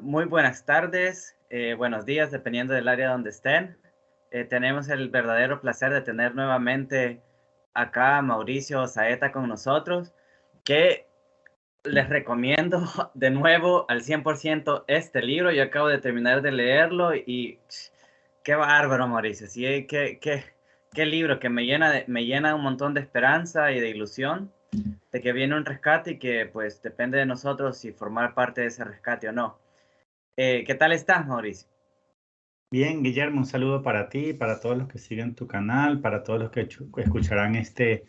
Muy buenas tardes, buenos días, dependiendo del área donde estén. Tenemos el verdadero placer de tener nuevamente acá a Mauricio Saeta con nosotros, que les recomiendo de nuevo al 100% este libro. Yo acabo de terminar de leerlo y qué bárbaro, Mauricio. Sí, qué libro que me llena un montón de esperanza y de ilusión de que viene un rescate y que pues depende de nosotros si formar parte de ese rescate o no. ¿Qué tal estás, Mauricio? Bien, Guillermo, un saludo para ti, para todos los que siguen tu canal, para todos los que escucharán este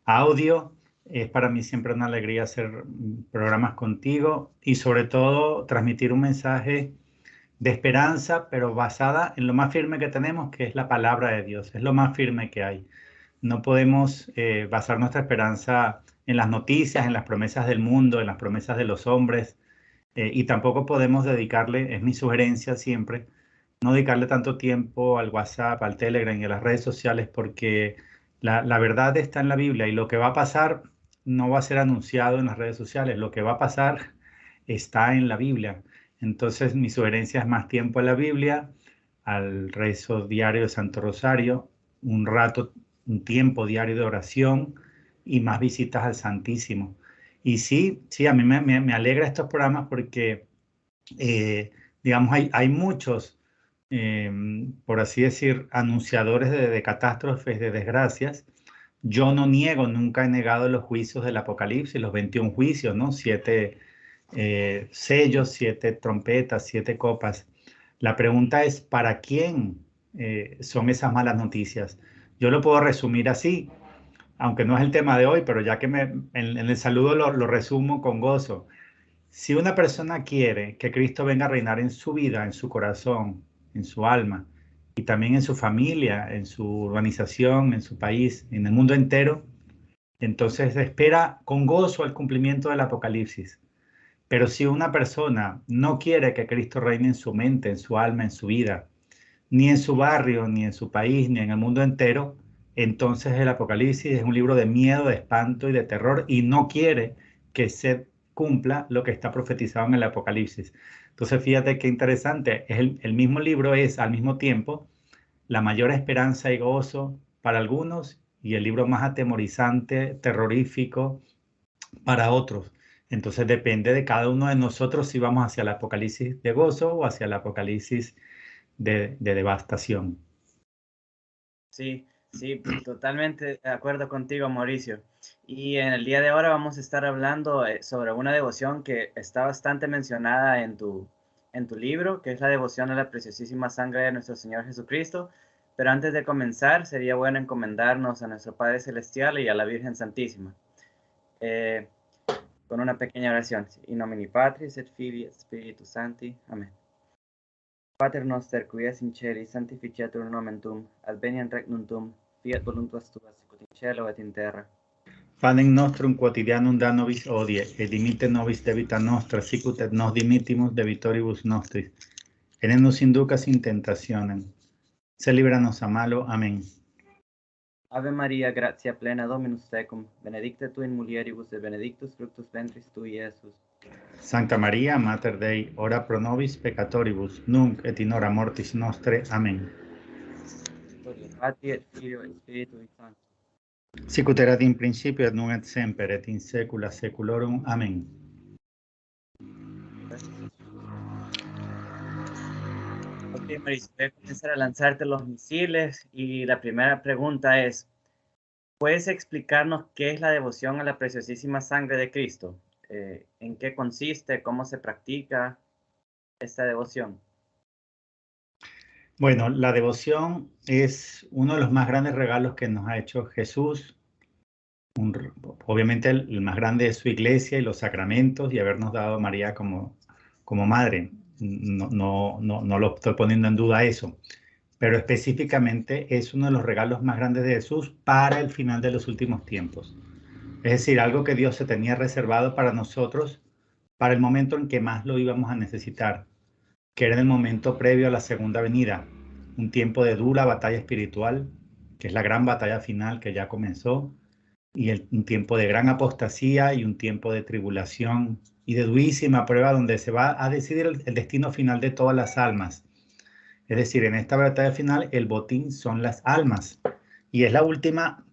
audio. Es para mí siempre una alegría hacer programas contigo y sobre todo transmitir un mensaje de esperanza, pero basada en lo más firme que tenemos, que es la palabra de Dios. Es lo más firme que hay. No podemos basar nuestra esperanza en las noticias, en las promesas del mundo, en las promesas de los hombres, y tampoco podemos dedicarle, es mi sugerencia siempre, no dedicarle tanto tiempo al WhatsApp, al Telegram y a las redes sociales, porque la verdad está en la Biblia y lo que va a pasar no va a ser anunciado en las redes sociales, lo que va a pasar está en la Biblia. Entonces mi sugerencia es más tiempo en la Biblia, al rezo diario de Santo Rosario, un rato, un tiempo diario de oración y más visitas al Santísimo. Y sí, sí, a mí me alegra estos programas porque, digamos, hay muchos, eh, por así decir, anunciadores de catástrofes, de desgracias. Yo no niego, nunca he negado los juicios del Apocalipsis, los 21 juicios, ¿no? 7 sellos, 7 trompetas, 7 copas. La pregunta es, ¿para quién son esas malas noticias? Yo lo puedo resumir así, aunque no es el tema de hoy, pero ya que en el saludo lo resumo con gozo. Si una persona quiere que Cristo venga a reinar en su vida, en su corazón, en su alma, y también en su familia, en su urbanización, en su país, en el mundo entero, entonces espera con gozo el cumplimiento del Apocalipsis. Pero si una persona no quiere que Cristo reine en su mente, en su alma, en su vida, ni en su barrio, ni en su país, ni en el mundo entero, entonces el Apocalipsis es un libro de miedo, de espanto y de terror y no quiere que se cumpla lo que está profetizado en el Apocalipsis. Entonces fíjate qué interesante, el mismo libro es al mismo tiempo la mayor esperanza y gozo para algunos y el libro más atemorizante, terrorífico para otros. Entonces depende de cada uno de nosotros si vamos hacia el Apocalipsis de gozo o hacia el Apocalipsis de devastación. Sí, sí, totalmente de acuerdo contigo, Mauricio. Y en el día de ahora vamos a estar hablando sobre una devoción que está bastante mencionada en tu libro, que es la devoción a la preciosísima sangre de nuestro Señor Jesucristo. Pero antes de comenzar, sería bueno encomendarnos a nuestro Padre Celestial y a la Virgen Santísima. Eh, con una pequeña oración. In nomine Patris et Filii et Spiritus Sancti. Amén. Pater noster, qui es in celi, sanctificetur nomen tuum, adveniat regnum tuum, fiat voluntas tua, sicut in cielo et in terra. Panem nostrum quotidianum da nobis hodie, et dimitte nobis debita nostra, sicut et nos dimittimus debitoribus nostris. Et ne nos inducas in tentationem, se líbranos a malo. Amén. Ave Maria, gratia plena, Dominus tecum, benedicta tu in mulieribus, et benedictus fructus ventris tui, Iesus. Santa María, Mater Dei, ora pro nobis peccatoribus, nunc et in hora mortis nostre. Amén. Gloria Patri et Filio et Spiritui Sancto. Sicut erat in principio et nunc et semper et in saecula saeculorum. Amén. Ok, Mauricio, voy a comenzar a lanzarte los misiles y la primera pregunta es, ¿puedes explicarnos qué es la devoción a la preciosísima sangre de Cristo? ¿En qué consiste? ¿Cómo se practica esta devoción? Bueno, la devoción es uno de los más grandes regalos que nos ha hecho Jesús. Obviamente el más grande es su iglesia y los sacramentos y habernos dado a María como madre. No lo estoy poniendo en duda eso. Pero específicamente es uno de los regalos más grandes de Jesús para el final de los últimos tiempos. Es decir, algo que Dios se tenía reservado para nosotros para el momento en que más lo íbamos a necesitar, que era el momento previo a la segunda venida, un tiempo de dura batalla espiritual, que es la gran batalla final que ya comenzó, y un tiempo de gran apostasía y un tiempo de tribulación y de durísima prueba donde se va a decidir el destino final de todas las almas. Es decir, en esta batalla final el botín son las almas y es la última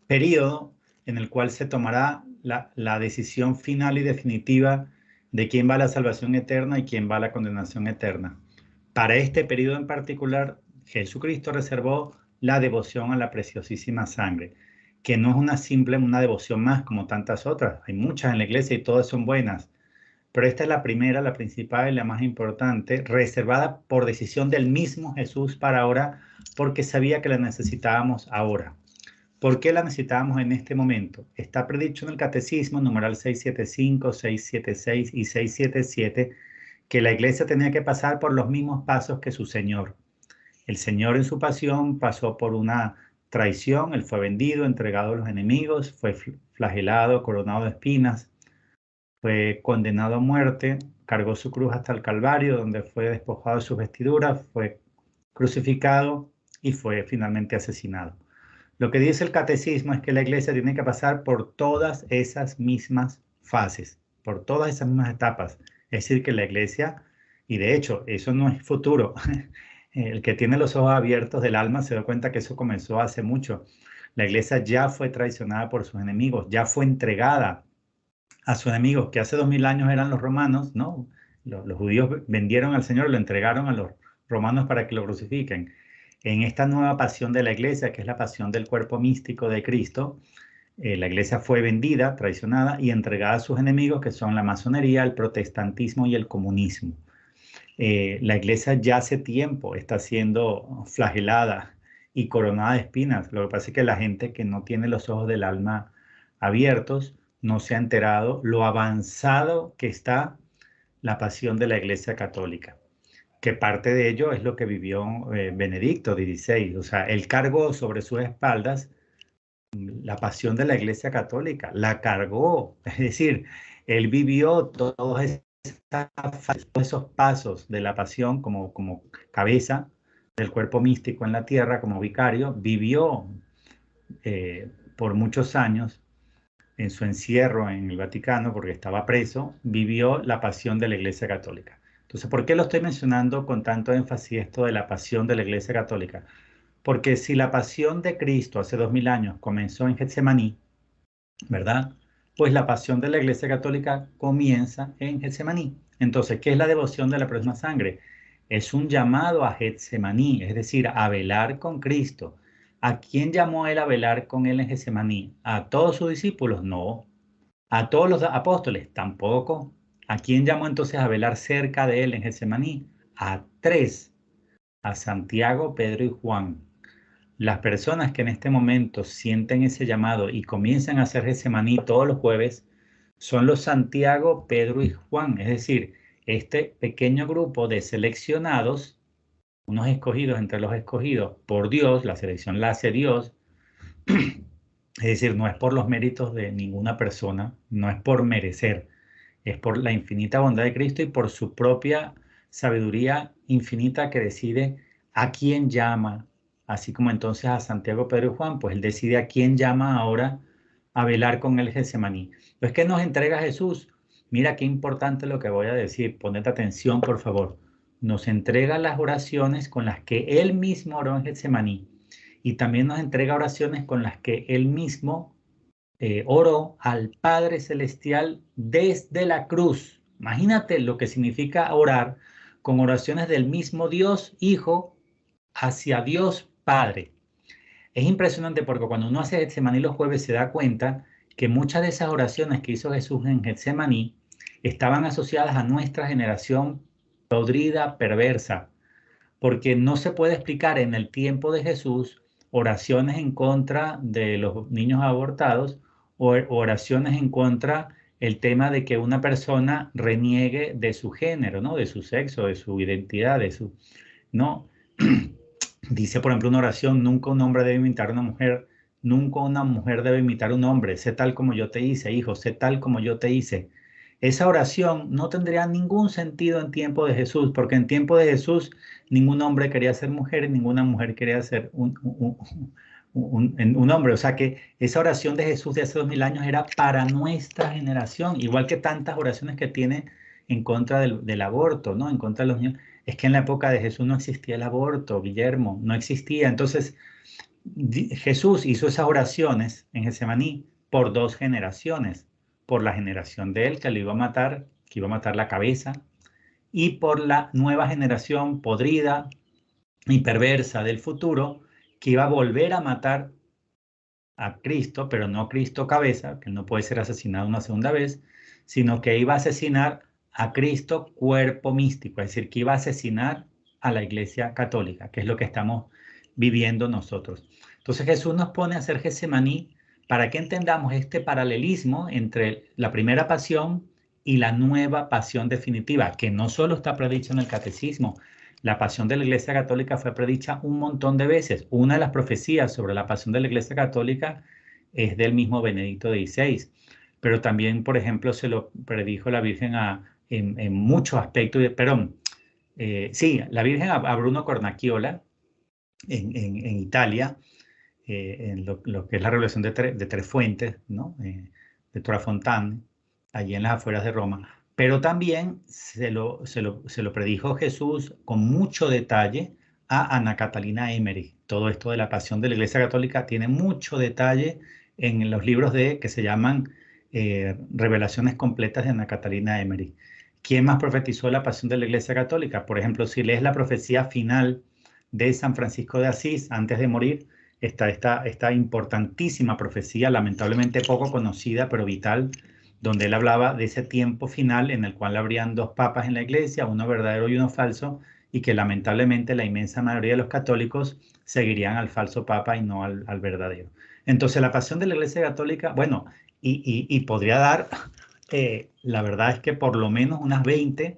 periodo en el cual se tomará la decisión final y definitiva de quién va a la salvación eterna y quién va a la condenación eterna. Para este periodo en particular, Jesucristo reservó la devoción a la preciosísima sangre, que no es una devoción más como tantas otras. Hay muchas en la iglesia y todas son buenas, pero esta es la primera, la principal y la más importante, reservada por decisión del mismo Jesús para ahora, porque sabía que la necesitábamos ahora. ¿Por qué la necesitábamos en este momento? Está predicho en el Catecismo, numeral 675, 676 y 677, que la iglesia tenía que pasar por los mismos pasos que su Señor. El Señor en su pasión pasó por una traición, Él fue vendido, entregado a los enemigos, fue flagelado, coronado de espinas, fue condenado a muerte, cargó su cruz hasta el Calvario, donde fue despojado de sus vestiduras, fue crucificado y fue finalmente asesinado. Lo que dice el catecismo es que la iglesia tiene que pasar por todas esas mismas fases, por todas esas mismas etapas. Es decir, que la iglesia, y de hecho, eso no es futuro. El que tiene los ojos abiertos del alma se da cuenta que eso comenzó hace mucho. La iglesia ya fue traicionada por sus enemigos, ya fue entregada a sus enemigos, que hace 2000 años eran los romanos, ¿no? Los judíos vendieron al Señor, lo entregaron a los romanos para que lo crucifiquen. En esta nueva pasión de la iglesia, que es la pasión del cuerpo místico de Cristo, la iglesia fue vendida, traicionada y entregada a sus enemigos, que son la masonería, el protestantismo y el comunismo. La iglesia ya hace tiempo está siendo flagelada y coronada de espinas. Lo que pasa es que la gente que no tiene los ojos del alma abiertos no se ha enterado lo avanzado que está la pasión de la iglesia católica, que parte de ello es lo que vivió Benedicto XVI. O sea, él cargó sobre sus espaldas la pasión de la iglesia católica, la cargó. Es decir, él vivió todos esos pasos de la pasión como cabeza del cuerpo místico en la tierra, como vicario, vivió por muchos años en su encierro en el Vaticano, porque estaba preso, vivió la pasión de la Iglesia Católica. Entonces, ¿por qué lo estoy mencionando con tanto énfasis esto de la pasión de la Iglesia Católica? Porque si la pasión de Cristo hace 2000 años comenzó en Getsemaní, ¿verdad? Pues la pasión de la Iglesia Católica comienza en Getsemaní. Entonces, ¿qué es la devoción de la próxima sangre? Es un llamado a Getsemaní, es decir, a velar con Cristo. ¿A quién llamó él a velar con él en Getsemaní? ¿A todos sus discípulos? No. ¿A todos los apóstoles? Tampoco. ¿A quién llamó entonces a velar cerca de él en Getsemaní? A tres, a Santiago, Pedro y Juan. Las personas que en este momento sienten ese llamado y comienzan a hacer Getsemaní todos los jueves son los Santiago, Pedro y Juan. Es decir, este pequeño grupo de seleccionados, unos escogidos entre los escogidos por Dios, la selección la hace Dios. Es decir, no es por los méritos de ninguna persona, no es por merecer, es por la infinita bondad de Cristo y por su propia sabiduría infinita que decide a quién llama. Así como entonces a Santiago, Pedro y Juan, pues él decide a quién llama ahora a velar con el Getsemaní. Pues ¿qué nos entrega Jesús? Mira qué importante lo que voy a decir, poned atención por favor. Nos entrega las oraciones con las que él mismo oró en Getsemaní y también nos entrega oraciones con las que él mismo oró al Padre Celestial desde la cruz. Imagínate lo que significa orar con oraciones del mismo Dios Hijo hacia Dios Padre. Es impresionante porque cuando uno hace Getsemaní los jueves se da cuenta que muchas de esas oraciones que hizo Jesús en Getsemaní estaban asociadas a nuestra generación podrida, perversa, porque no se puede explicar en el tiempo de Jesús oraciones en contra de los niños abortados o oraciones en contra el tema de que una persona reniegue de su género, ¿no? De su sexo, de su identidad, ¿no? Dice, por ejemplo, una oración: nunca un hombre debe imitar a una mujer, nunca una mujer debe imitar a un hombre, sé tal como yo te hice, hijo, sé tal como yo te hice. Esa oración no tendría ningún sentido en tiempo de Jesús, porque en tiempo de Jesús ningún hombre quería ser mujer y ninguna mujer quería ser un hombre. O sea que esa oración de Jesús de hace 2000 años era para nuestra generación, igual que tantas oraciones que tiene en contra del aborto, ¿no? En contra de los niños. Es que en la época de Jesús no existía el aborto, Guillermo, no existía. Entonces, Jesús hizo esas oraciones en Getsemaní por 2 generaciones, por la generación de él que le iba a matar, que iba a matar la cabeza, y por la nueva generación podrida y perversa del futuro que iba a volver a matar a Cristo, pero no Cristo cabeza, que no puede ser asesinado una segunda vez, sino que iba a asesinar a Cristo cuerpo místico, es decir, que iba a asesinar a la Iglesia Católica, que es lo que estamos viviendo nosotros. Entonces Jesús nos pone a hacer Getsemaní para que entendamos este paralelismo entre la primera pasión y la nueva pasión definitiva, que no solo está predicha en el catecismo. La pasión de la Iglesia Católica fue predicha un montón de veces. Una de las profecías sobre la pasión de la Iglesia Católica es del mismo Benedicto XVI, pero también, por ejemplo, se lo predijo la Virgen en muchos aspectos, perdón, sí, la Virgen a Bruno Cornacchiola en Italia, en lo que es la revelación de Tres Fuentes, ¿no? De Trafontane, allí en las afueras de Roma. Pero también se lo predijo Jesús con mucho detalle a Ana Catalina Emmerich. Todo esto de la pasión de la Iglesia Católica tiene mucho detalle en los libros que se llaman Revelaciones completas de Ana Catalina Emmerich. ¿Quién más profetizó la pasión de la Iglesia Católica? Por ejemplo, si lees la profecía final de San Francisco de Asís antes de morir, está esta importantísima profecía, lamentablemente poco conocida, pero vital, donde él hablaba de ese tiempo final en el cual habrían 2 papas en la Iglesia, uno verdadero y uno falso, y que lamentablemente la inmensa mayoría de los católicos seguirían al falso papa y no al verdadero. Entonces la pasión de la Iglesia Católica, bueno, y podría dar, la verdad es que por lo menos unas 20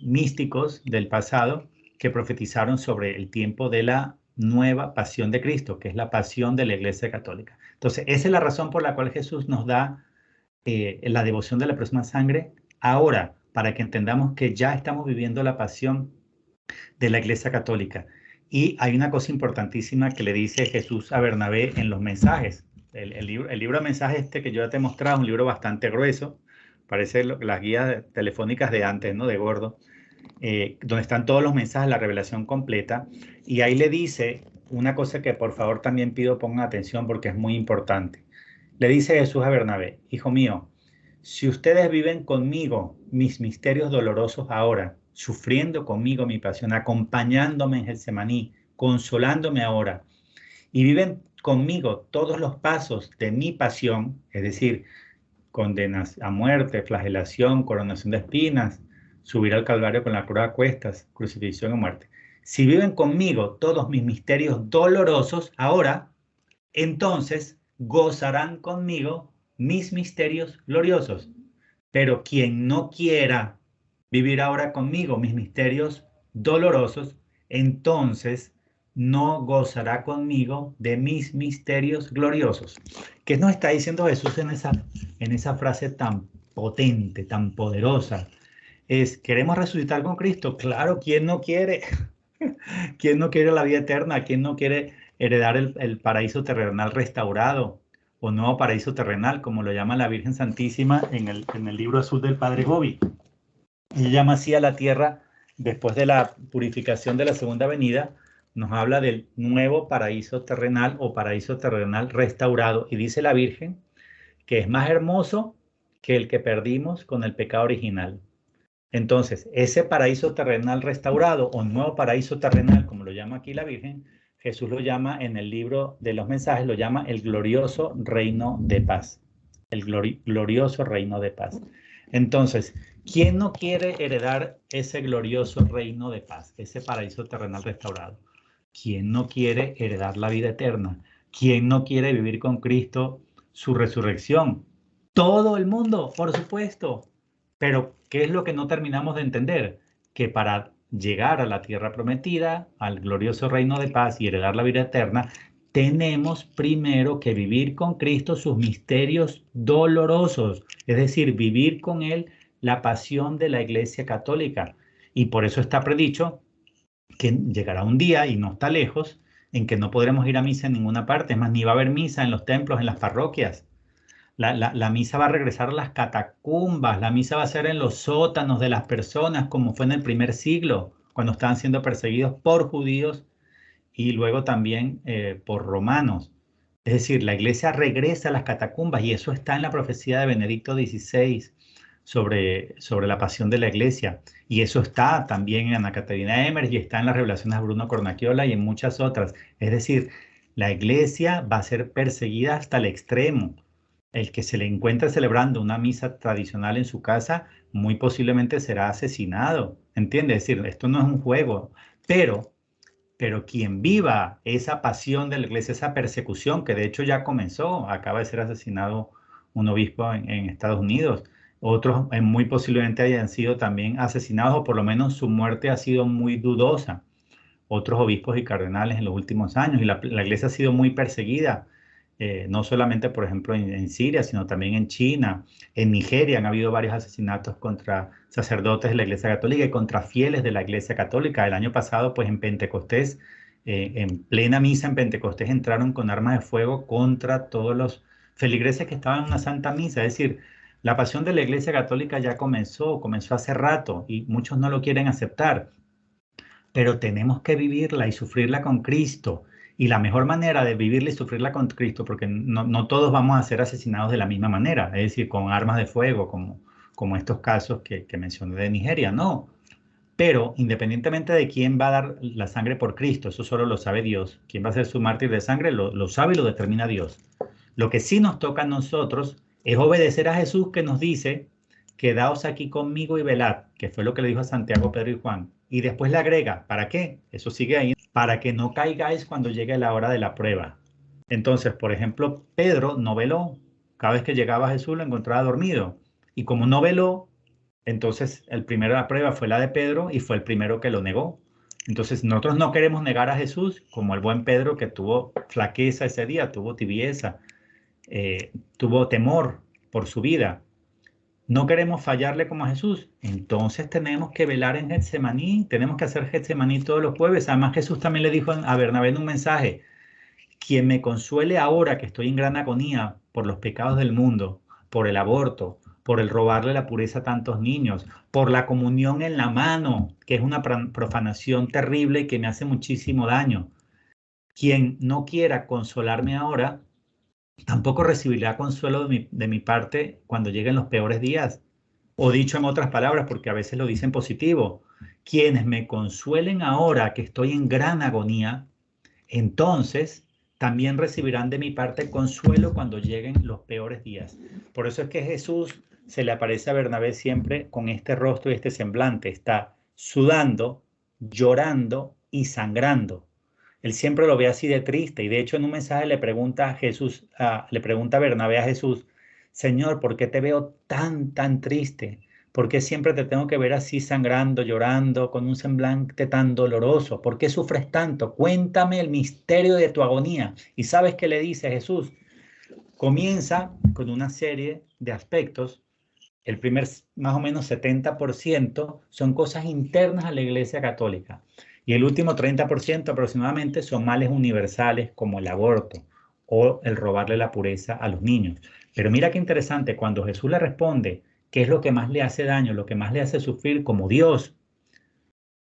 místicos del pasado que profetizaron sobre el tiempo de la nueva pasión de Cristo, que es la pasión de la Iglesia Católica. Entonces, esa es la razón por la cual Jesús nos da la devoción de la próxima sangre ahora, para que entendamos que ya estamos viviendo la pasión de la Iglesia Católica. Y hay una cosa importantísima que le dice Jesús a Bernabé en los mensajes. El libro de mensajes que yo ya te he mostrado, un libro bastante grueso, parece las guías telefónicas de antes, ¿no? De Gordo, donde están todos los mensajes, la revelación completa. Y ahí le dice una cosa que por favor también pido pongan atención porque es muy importante. Le dice Jesús a Bernabé: hijo mío, si ustedes viven conmigo mis misterios dolorosos ahora, sufriendo conmigo mi pasión, acompañándome en Getsemaní, consolándome ahora, y viven conmigo todos los pasos de mi pasión, es decir, condenas a muerte, flagelación, coronación de espinas, subir al Calvario con la cruz a cuestas, crucifixión y muerte. Si viven conmigo todos mis misterios dolorosos ahora, entonces gozarán conmigo mis misterios gloriosos. Pero quien no quiera vivir ahora conmigo mis misterios dolorosos, entonces no gozará conmigo de mis misterios gloriosos. ¿Qué nos está diciendo Jesús en esa frase tan potente, tan poderosa? ¿Queremos resucitar con Cristo? Claro, ¿quién no quiere? ¿Quién no quiere la vida eterna? ¿Quién no quiere heredar el paraíso terrenal restaurado o nuevo paraíso terrenal, como lo llama la Virgen Santísima en el libro azul del Padre Gobi? Ella llama así a la tierra después de la purificación de la segunda venida. Nos habla del nuevo paraíso terrenal o paraíso terrenal restaurado, y dice la Virgen que es más hermoso que el que perdimos con el pecado original. Entonces, ese paraíso terrenal restaurado o nuevo paraíso terrenal, como lo llama aquí la Virgen, Jesús lo llama en el libro de los mensajes, lo llama el glorioso reino de paz. El glorioso reino de paz. Entonces, ¿quién no quiere heredar ese glorioso reino de paz, ese paraíso terrenal restaurado? ¿Quién no quiere heredar la vida eterna? ¿Quién no quiere vivir con Cristo su resurrección? Todo el mundo, por supuesto. Pero, ¿qué es lo que no terminamos de entender? Que para llegar a la tierra prometida, al glorioso reino de paz y heredar la vida eterna, tenemos primero que vivir con Cristo sus misterios dolorosos, es decir, vivir con Él la pasión de la Iglesia Católica. Y por eso está predicho que llegará un día, y no está lejos, en que no podremos ir a misa en ninguna parte. Es más, ni va a haber misa en los templos, en las parroquias. La misa va a regresar a las catacumbas, la misa va a ser en los sótanos de las personas, como fue en el primer siglo, cuando estaban siendo perseguidos por judíos y luego también por romanos. Es decir, la iglesia regresa a las catacumbas y eso está en la profecía de Benedicto XVI sobre la pasión de la iglesia. Y eso está también en Ana Caterina Emmerich y está en las revelaciones de Bruno Cornacchiola y en muchas otras. Es decir, la iglesia va a ser perseguida hasta el extremo. El que se le encuentre celebrando una misa tradicional en su casa, muy posiblemente será asesinado. ¿Entiendes? Es decir, esto no es un juego, pero quien viva esa pasión de la iglesia, esa persecución, que de hecho ya comenzó, acaba de ser asesinado un obispo en Estados Unidos, otros muy posiblemente hayan sido también asesinados o por lo menos su muerte ha sido muy dudosa, otros obispos y cardenales en los últimos años, y la iglesia ha sido muy perseguida, no solamente, por ejemplo, en Siria, sino también en China, en Nigeria han habido varios asesinatos contra sacerdotes de la Iglesia Católica y contra fieles de la Iglesia Católica. El año pasado, pues en Pentecostés, en plena misa en Pentecostés, entraron con armas de fuego contra todos los feligreses que estaban en una santa misa. Es decir, la pasión de la Iglesia Católica ya comenzó hace rato y muchos no lo quieren aceptar, pero tenemos que vivirla y sufrirla con Cristo. Y la mejor manera de vivirla y sufrirla con Cristo, porque no todos vamos a ser asesinados de la misma manera, es decir, con armas de fuego, como estos casos que mencioné de Nigeria, no. Pero independientemente de quién va a dar la sangre por Cristo, eso solo lo sabe Dios. Quién va a ser su mártir de sangre lo sabe y lo determina Dios. Lo que sí nos toca a nosotros es obedecer a Jesús, que nos dice: quedaos aquí conmigo y velad, que fue lo que le dijo a Santiago, Pedro y Juan. Y después le agrega: ¿para qué? Eso sigue ahí: para que no caigáis cuando llegue la hora de la prueba. Entonces, por ejemplo, Pedro no veló. Cada vez que llegaba Jesús lo encontraba dormido. Y como no veló, entonces el primero de la prueba fue la de Pedro y fue el primero que lo negó. Entonces nosotros no queremos negar a Jesús, como el buen Pedro, que tuvo flaqueza ese día, tuvo tibieza, tuvo temor por su vida. No queremos fallarle como a Jesús. Entonces tenemos que velar en Getsemaní, tenemos que hacer Getsemaní todos los jueves. Además, Jesús también le dijo a Bernabé en un mensaje: quien me consuele ahora que estoy en gran agonía por los pecados del mundo, por el aborto, por el robarle la pureza a tantos niños, por la comunión en la mano, que es una profanación terrible y que me hace muchísimo daño. Quien no quiera consolarme ahora, tampoco recibirá consuelo de mi parte cuando lleguen los peores días. O dicho en otras palabras, porque a veces lo dicen positivo: quienes me consuelen ahora que estoy en gran agonía, entonces también recibirán de mi parte consuelo cuando lleguen los peores días. Por eso es que Jesús se le aparece a Bernabé siempre con este rostro y este semblante. Está sudando, llorando y sangrando. Él siempre lo ve así de triste, y de hecho en un mensaje le pregunta a Jesús, le pregunta a Bernabé a Jesús: Señor, ¿por qué te veo tan triste? ¿Por qué siempre te tengo que ver así sangrando, llorando, con un semblante tan doloroso? ¿Por qué sufres tanto? Cuéntame el misterio de tu agonía. ¿Y sabes qué le dice Jesús? Comienza con una serie de aspectos. El primer, más o menos 70%, son cosas internas a la Iglesia Católica. Y el último 30% aproximadamente son males universales, como el aborto o el robarle la pureza a los niños. Pero mira qué interesante, cuando Jesús le responde qué es lo que más le hace daño, lo que más le hace sufrir como Dios,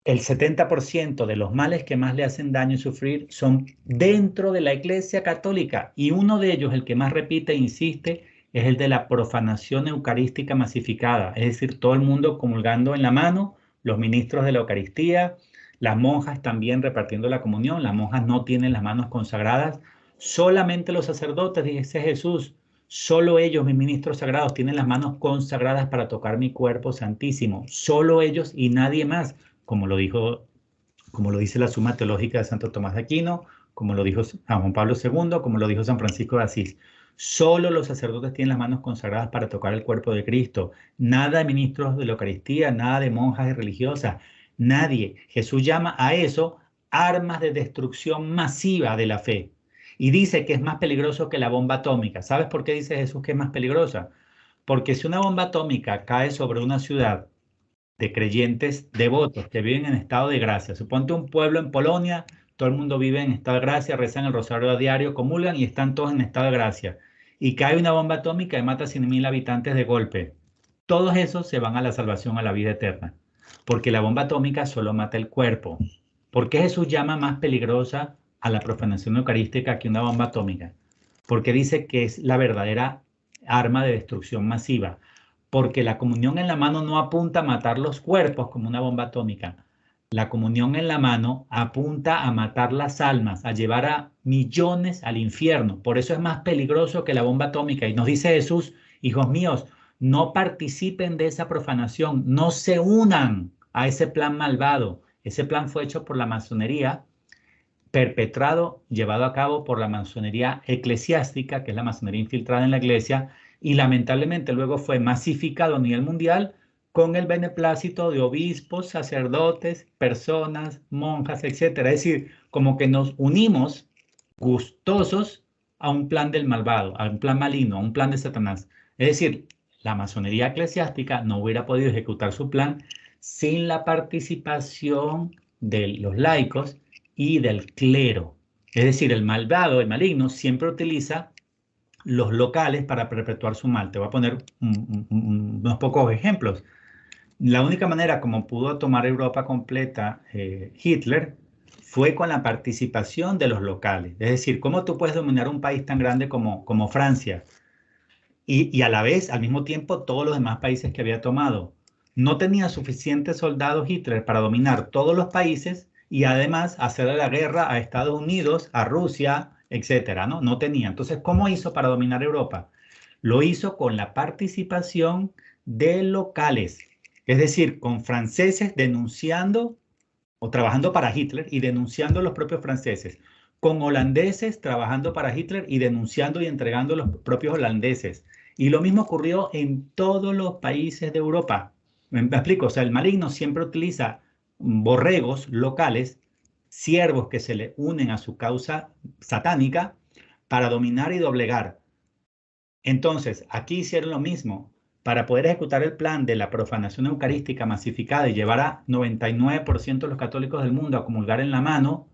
el 70% de los males que más le hacen daño y sufrir son dentro de la Iglesia Católica. Y uno de ellos, el que más repite e insiste, es el de la profanación eucarística masificada. Es decir, todo el mundo comulgando en la mano, los ministros de la Eucaristía, las monjas también repartiendo la comunión. Las monjas no tienen las manos consagradas. Solamente los sacerdotes, dice Jesús, solo ellos, mis ministros sagrados, tienen las manos consagradas para tocar mi cuerpo santísimo. Solo ellos y nadie más, como lo dice la Suma Teológica de Santo Tomás de Aquino, como lo dijo San Juan Pablo II, como lo dijo San Francisco de Asís. Solo los sacerdotes tienen las manos consagradas para tocar el cuerpo de Cristo. Nada de ministros de la Eucaristía, nada de monjas y religiosas, nadie. Jesús llama a eso armas de destrucción masiva de la fe. Y dice que es más peligroso que la bomba atómica. ¿Sabes por qué dice Jesús que es más peligrosa? Porque si una bomba atómica cae sobre una ciudad de creyentes devotos que viven en estado de gracia, suponte un pueblo en Polonia, todo el mundo vive en estado de gracia, rezan el rosario a diario, comulgan y están todos en estado de gracia. Y cae una bomba atómica y mata a 100.000 habitantes de golpe. Todos esos se van a la salvación, a la vida eterna, porque la bomba atómica solo mata el cuerpo. ¿Por qué Jesús llama más peligrosa a la profanación eucarística que una bomba atómica? Porque dice que es la verdadera arma de destrucción masiva. Porque la comunión en la mano no apunta a matar los cuerpos como una bomba atómica. La comunión en la mano apunta a matar las almas, a llevar a millones al infierno. Por eso es más peligroso que la bomba atómica. Y nos dice Jesús, hijos míos, no participen de esa profanación, no se unan a ese plan malvado. Ese plan fue hecho por la masonería, perpetrado, llevado a cabo por la masonería eclesiástica, que es la masonería infiltrada en la iglesia, y lamentablemente luego fue masificado a nivel mundial con el beneplácito de obispos, sacerdotes, personas, monjas, etcétera. Es decir, como que nos unimos gustosos a un plan del malvado, a un plan maligno, a un plan de Satanás. Es decir, la masonería eclesiástica no hubiera podido ejecutar su plan sin la participación de los laicos y del clero. Es decir, el malvado, el maligno, siempre utiliza los locales para perpetuar su mal. Te voy a poner unos pocos ejemplos. La única manera como pudo tomar Europa completa Hitler fue con la participación de los locales. Es decir, ¿cómo tú puedes dominar un país tan grande como Francia? Y a la vez, al mismo tiempo, todos los demás países que había tomado. No tenía suficientes soldados Hitler para dominar todos los países y además hacerle la guerra a Estados Unidos, a Rusia, etcétera, ¿no? No tenía. Entonces, ¿cómo hizo para dominar Europa? Lo hizo con la participación de locales, es decir, con franceses denunciando o trabajando para Hitler y denunciando a los propios franceses, con holandeses trabajando para Hitler y denunciando y entregando a los propios holandeses. Y lo mismo ocurrió en todos los países de Europa. ¿Me explico? O sea, el maligno siempre utiliza borregos locales, siervos que se le unen a su causa satánica para dominar y doblegar. Entonces, aquí hicieron lo mismo. Para poder ejecutar el plan de la profanación eucarística masificada y llevar a 99% de los católicos del mundo a comulgar en la mano,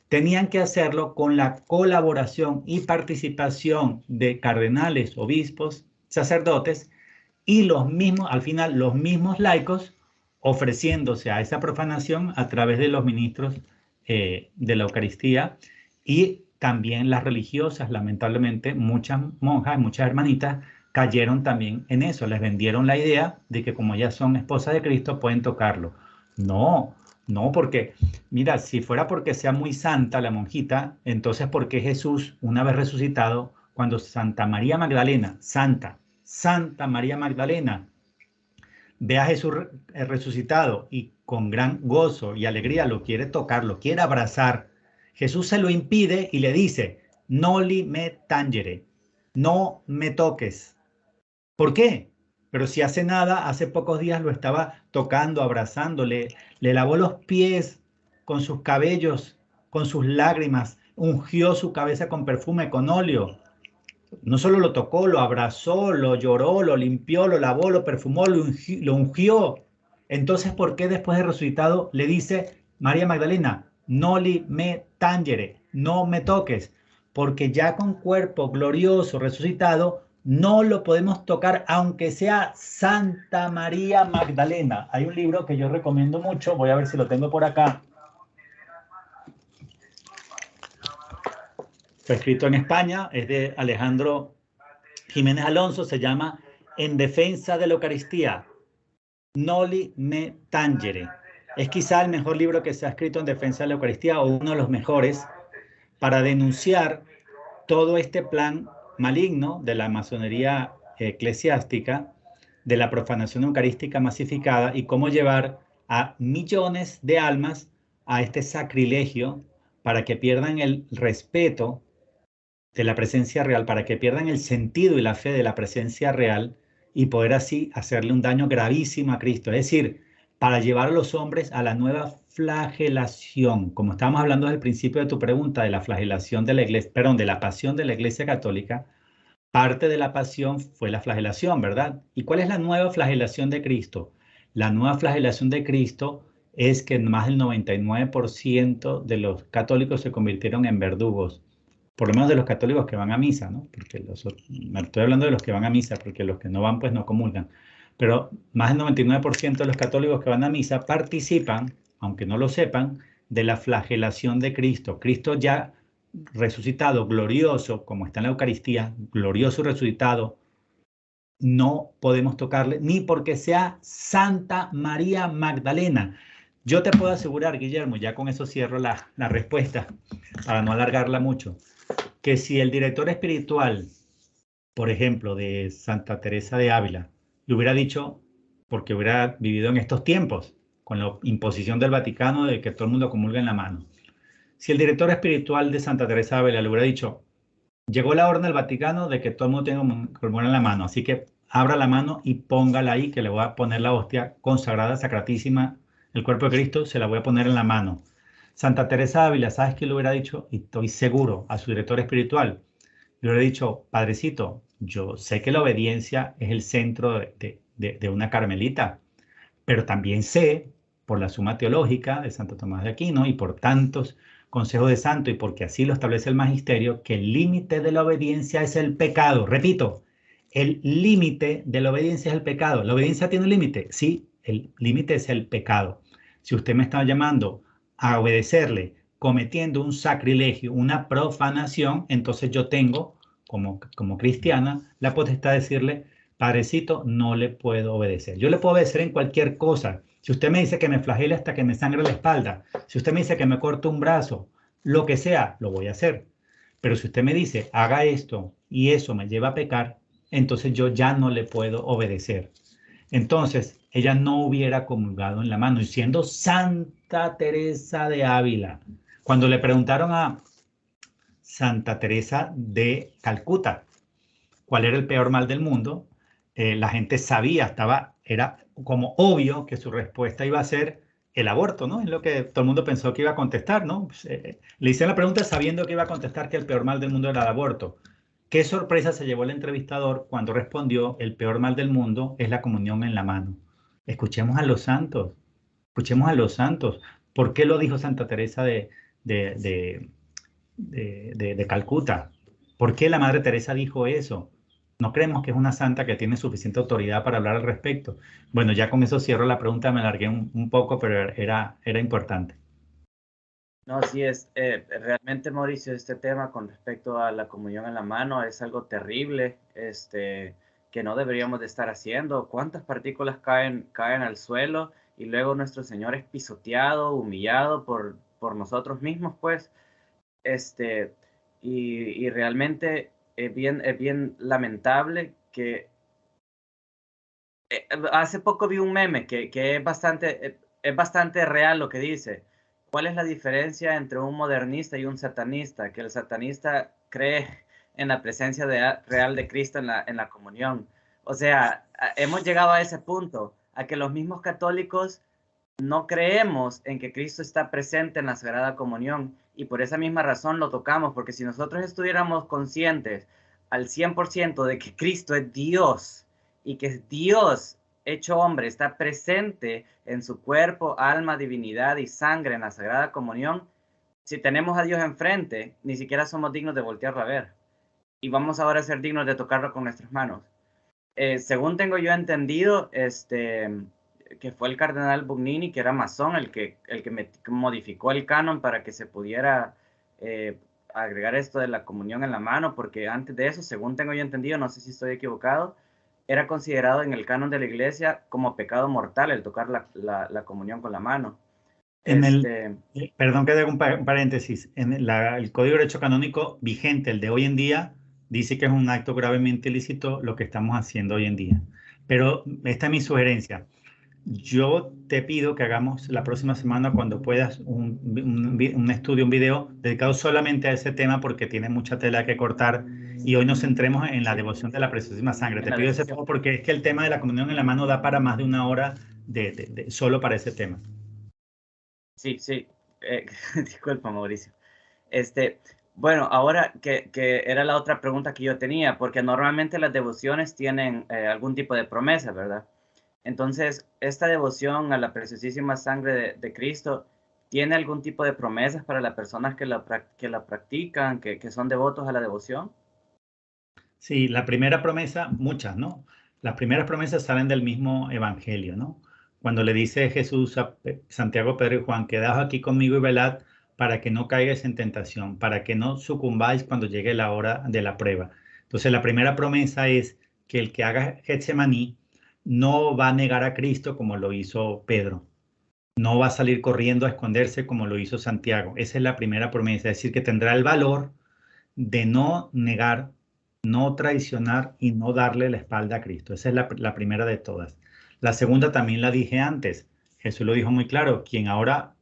tenían que hacerlo con la colaboración y participación de cardenales, obispos, sacerdotes y los mismos, al final, los mismos laicos ofreciéndose a esa profanación a través de los ministros de la Eucaristía y también las religiosas, lamentablemente, muchas monjas, muchas hermanitas cayeron también en eso, les vendieron la idea de que como ellas son esposas de Cristo pueden tocarlo. No, no, porque mira, si fuera porque sea muy santa la monjita, entonces ¿por qué Jesús, una vez resucitado, cuando Santa María Magdalena, Santa María Magdalena, ve a Jesús resucitado y con gran gozo y alegría lo quiere tocar, lo quiere abrazar, Jesús se lo impide y le dice, noli me tangere, no me toques. ¿Por qué? Pero si hace nada, hace pocos días lo estaba tocando, abrazándole, le lavó los pies con sus cabellos, con sus lágrimas, ungió su cabeza con perfume, con óleo. No solo lo tocó, lo abrazó, lo lloró, lo limpió, lo lavó, lo perfumó, lo ungió. Entonces, ¿por qué después de resucitado le dice María Magdalena, noli me tangere, no me toques? Porque ya con cuerpo glorioso resucitado, no lo podemos tocar, aunque sea Santa María Magdalena. Hay un libro que yo recomiendo mucho, voy a ver si lo tengo por acá. Fue escrito en España, es de Alejandro Jiménez Alonso, se llama En defensa de la Eucaristía, Noli me tangere. Es quizá el mejor libro que se ha escrito en defensa de la Eucaristía o uno de los mejores para denunciar todo este plan maligno de la masonería eclesiástica, de la profanación eucarística masificada y cómo llevar a millones de almas a este sacrilegio para que pierdan el respeto de la presencia real, para que pierdan el sentido y la fe de la presencia real y poder así hacerle un daño gravísimo a Cristo. Es decir, para llevar a los hombres a la nueva flagelación, como estábamos hablando desde el principio de tu pregunta, de la flagelación de la iglesia, perdón, de la pasión de la Iglesia Católica, parte de la pasión fue la flagelación, ¿verdad? ¿Y cuál es la nueva flagelación de Cristo? La nueva flagelación de Cristo es que más del 99% de los católicos se convirtieron en verdugos, por lo menos de los católicos que van a misa, ¿no? Porque me estoy hablando de los que van a misa, porque los que no van, pues no comulgan. Pero más del 99% de los católicos que van a misa participan, aunque no lo sepan, de la flagelación de Cristo. Cristo ya resucitado, glorioso, como está en la Eucaristía, glorioso y resucitado, no podemos tocarle, ni porque sea Santa María Magdalena. Yo te puedo asegurar, Guillermo, ya con eso cierro la respuesta, para no alargarla mucho, que si el director espiritual, por ejemplo, de Santa Teresa de Ávila, le hubiera dicho, porque hubiera vivido en estos tiempos, con la imposición del Vaticano de que todo el mundo comulga en la mano, si el director espiritual de Santa Teresa de Ávila le hubiera dicho, llegó la orden del Vaticano de que todo el mundo tenga comulgar en la mano, así que abra la mano y póngala ahí, que le voy a poner la hostia consagrada, sacratísima, el cuerpo de Cristo, se la voy a poner en la mano. Santa Teresa de Ávila, ¿sabes qué le hubiera dicho? Y estoy seguro, a su director espiritual, le hubiera dicho, Padrecito, yo sé que la obediencia es el centro de una carmelita, pero también sé, por la Suma Teológica de Santo Tomás de Aquino y por tantos consejos de santo y porque así lo establece el magisterio, que el límite de la obediencia es el pecado. Repito, el límite de la obediencia es el pecado. ¿La obediencia tiene un límite? Sí, el límite es el pecado. Si usted me está llamando a obedecerle cometiendo un sacrilegio, una profanación, entonces yo tengo, como cristiana, la potestad de decirle, Padrecito, no le puedo obedecer. Yo le puedo obedecer en cualquier cosa. Si usted me dice que me flagele hasta que me sangre la espalda, si usted me dice que me corte un brazo, lo que sea, lo voy a hacer. Pero si usted me dice, haga esto y eso me lleva a pecar, entonces yo ya no le puedo obedecer. Entonces, ella no hubiera comulgado en la mano, y siendo Santa Teresa de Ávila. Cuando le preguntaron a Santa Teresa de Calcuta cuál era el peor mal del mundo, la gente sabía, era como obvio que su respuesta iba a ser el aborto, ¿no? Es lo que todo el mundo pensó que iba a contestar, ¿no? Pues, le hice la pregunta sabiendo que iba a contestar que el peor mal del mundo era el aborto. Qué sorpresa se llevó el entrevistador cuando respondió, el peor mal del mundo es la comunión en la mano. Escuchemos a los santos, escuchemos a los santos. ¿Por qué lo dijo Santa Teresa de, de, de Calcuta? ¿Por qué la Madre Teresa dijo eso? No creemos que es una santa que tiene suficiente autoridad para hablar al respecto. Bueno, ya con eso cierro la pregunta, me alargué un poco, pero era importante. No, sí es, realmente Mauricio, este tema con respecto a la comunión en la mano es algo terrible, que no deberíamos de estar haciendo. ¿Cuántas partículas caen al suelo y luego nuestro Señor es pisoteado, humillado por nosotros mismos, pues? Este, y realmente es bien lamentable que hace poco vi un meme que es bastante real lo que dice. ¿Cuál es la diferencia entre un modernista y un satanista? Que el satanista cree en la presencia real de Cristo en la comunión. O sea, hemos llegado a ese punto, a que los mismos católicos no creemos en que Cristo está presente en la Sagrada Comunión y por esa misma razón lo tocamos, porque si nosotros estuviéramos conscientes al 100% de que Cristo es Dios y que Dios hecho hombre está presente en su cuerpo, alma, divinidad y sangre en la Sagrada Comunión, si tenemos a Dios enfrente, ni siquiera somos dignos de voltearlo a ver. Y vamos ahora a ser dignos de tocarlo con nuestras manos. Según tengo yo entendido, que fue el cardenal Bugnini, que era masón, el que modificó el canon para que se pudiera agregar esto de la comunión en la mano, porque antes de eso, según tengo yo entendido, no sé si estoy equivocado, era considerado en el canon de la iglesia como pecado mortal el tocar la comunión con la mano. En el, Este, perdón que haga un paréntesis, el Código de Derecho Canónico vigente, el de hoy en día, dice que es un acto gravemente ilícito lo que estamos haciendo hoy en día. Pero esta es mi sugerencia. Yo te pido que hagamos la próxima semana, cuando puedas, un estudio, un video dedicado solamente a ese tema, porque tiene mucha tela que cortar, y hoy nos centremos en la sí, devoción de la preciosísima sangre. en Te la pido ese devoción. favor porque es que el tema de la comunión en la mano da para más de una hora solo para ese tema. Sí, sí. Disculpa, Mauricio. Este, bueno, ahora que era la otra pregunta que yo tenía, porque normalmente las devociones tienen algún tipo de promesa, ¿verdad? Entonces, esta devoción a la preciosísima sangre de Cristo, ¿tiene algún tipo de promesas para las personas que la practican, que son devotos a la devoción? Sí, la primera promesa, muchas, ¿no? Las primeras promesas salen del mismo evangelio, ¿no? Cuando le dice Jesús a Santiago, Pedro y Juan, quedaos aquí conmigo y velad para que no caigáis en tentación, para que no sucumbáis cuando llegue la hora de la prueba. Entonces, la primera promesa es que el que haga Getsemaní no va a negar a Cristo como lo hizo Pedro, no va a salir corriendo a esconderse como lo hizo Santiago. Esa es la primera promesa, es decir, que tendrá el valor de no negar, no traicionar y no darle la espalda a Cristo. Esa es la primera de todas. La segunda también la dije antes. Jesús lo dijo muy claro, quien ahora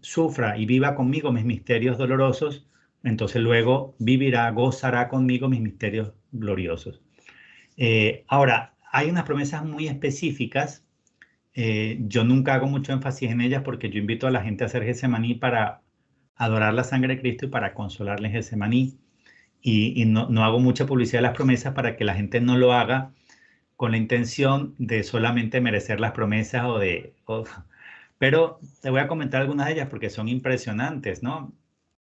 sufra y viva conmigo mis misterios dolorosos, entonces luego vivirá, gozará conmigo mis misterios gloriosos. Ahora, hay unas promesas muy específicas. Yo nunca hago mucho énfasis en ellas porque yo invito a la gente a hacer Getsemaní para adorar la sangre de Cristo y para consolarles Getsemaní. Y no hago mucha publicidad de las promesas para que la gente no lo haga con la intención de solamente merecer las promesas pero te voy a comentar algunas de ellas porque son impresionantes, ¿no?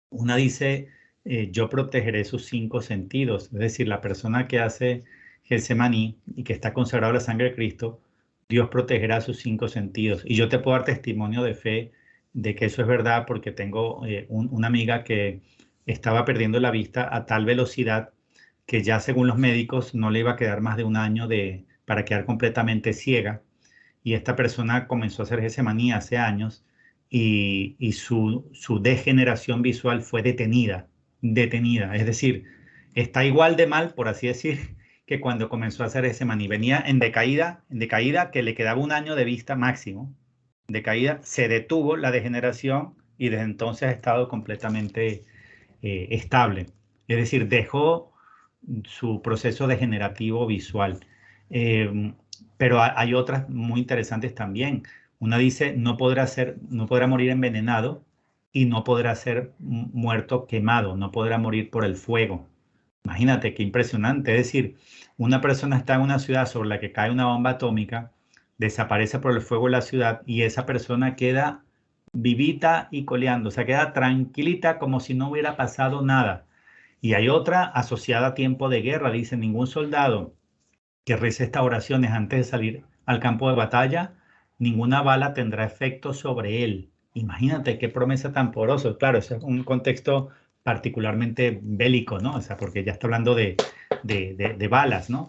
Una dice, yo protegeré sus cinco sentidos, es decir, la persona que hace Getsemaní y que está consagrado a la sangre de Cristo, Dios protegerá sus cinco sentidos. Y yo te puedo dar testimonio de fe de que eso es verdad porque tengo una amiga que estaba perdiendo la vista a tal velocidad que ya según los médicos no le iba a quedar más de un año para quedar completamente ciega. Y esta persona comenzó a hacer Getsemaní hace años y su degeneración visual fue detenida. Es decir, está igual de mal, por así decir, que cuando comenzó a hacer Getsemaní. Venía en decaída que le quedaba un año de vista máximo. Decaída, se detuvo la degeneración y desde entonces ha estado completamente estable. Es decir, dejó su proceso degenerativo visual. Eh, pero hay otras muy interesantes también. Una dice, no podrá morir envenenado y no podrá ser muerto quemado, no podrá morir por el fuego. Imagínate qué impresionante. Es decir, una persona está en una ciudad sobre la que cae una bomba atómica, desaparece por el fuego de la ciudad y esa persona queda vivita y coleando, o sea, queda tranquilita como si no hubiera pasado nada. Y hay otra asociada a tiempo de guerra, dice, ningún soldado que rece estas oraciones antes de salir al campo de batalla, ninguna bala tendrá efecto sobre él. Imagínate qué promesa tan porosa. Claro, ese es un contexto particularmente bélico, ¿no? O sea, porque ya está hablando de balas, ¿no?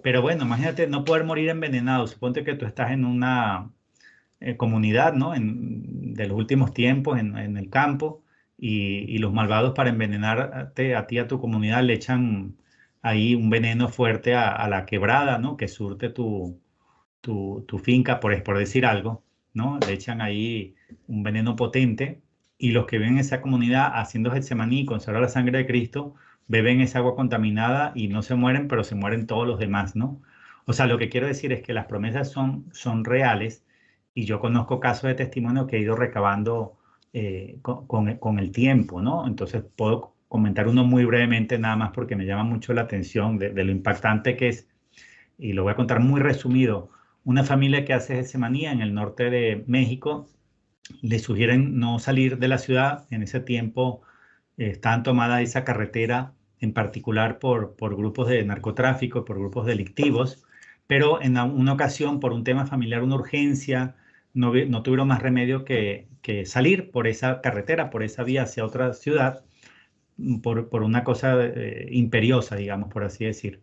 Pero bueno, imagínate no poder morir envenenado. Suponte que tú estás en una comunidad, ¿no? De los últimos tiempos, en el campo, y los malvados para envenenarte a ti, a tu comunidad, le echan ahí un veneno fuerte a la quebrada, ¿no? Que surte tu finca, por decir algo, ¿no? Le echan ahí un veneno potente y los que viven en esa comunidad haciendo Getsemaní, consagrar la sangre de Cristo, beben esa agua contaminada y no se mueren, pero se mueren todos los demás, ¿no? O sea, lo que quiero decir es que las promesas son reales y yo conozco casos de testimonio que he ido recabando con el tiempo, ¿no? Entonces puedo comentar uno muy brevemente nada más porque me llama mucho la atención de lo impactante que es, y lo voy a contar muy resumido. Una familia que hace Getsemaní en el norte de México, le sugieren no salir de la ciudad. En ese tiempo estaban tomada esa carretera en particular por grupos de narcotráfico, por grupos delictivos, pero en una ocasión, por un tema familiar, una urgencia, no tuvieron más remedio que salir por esa carretera, por esa vía hacia otra ciudad, por una cosa imperiosa, digamos, por así decir.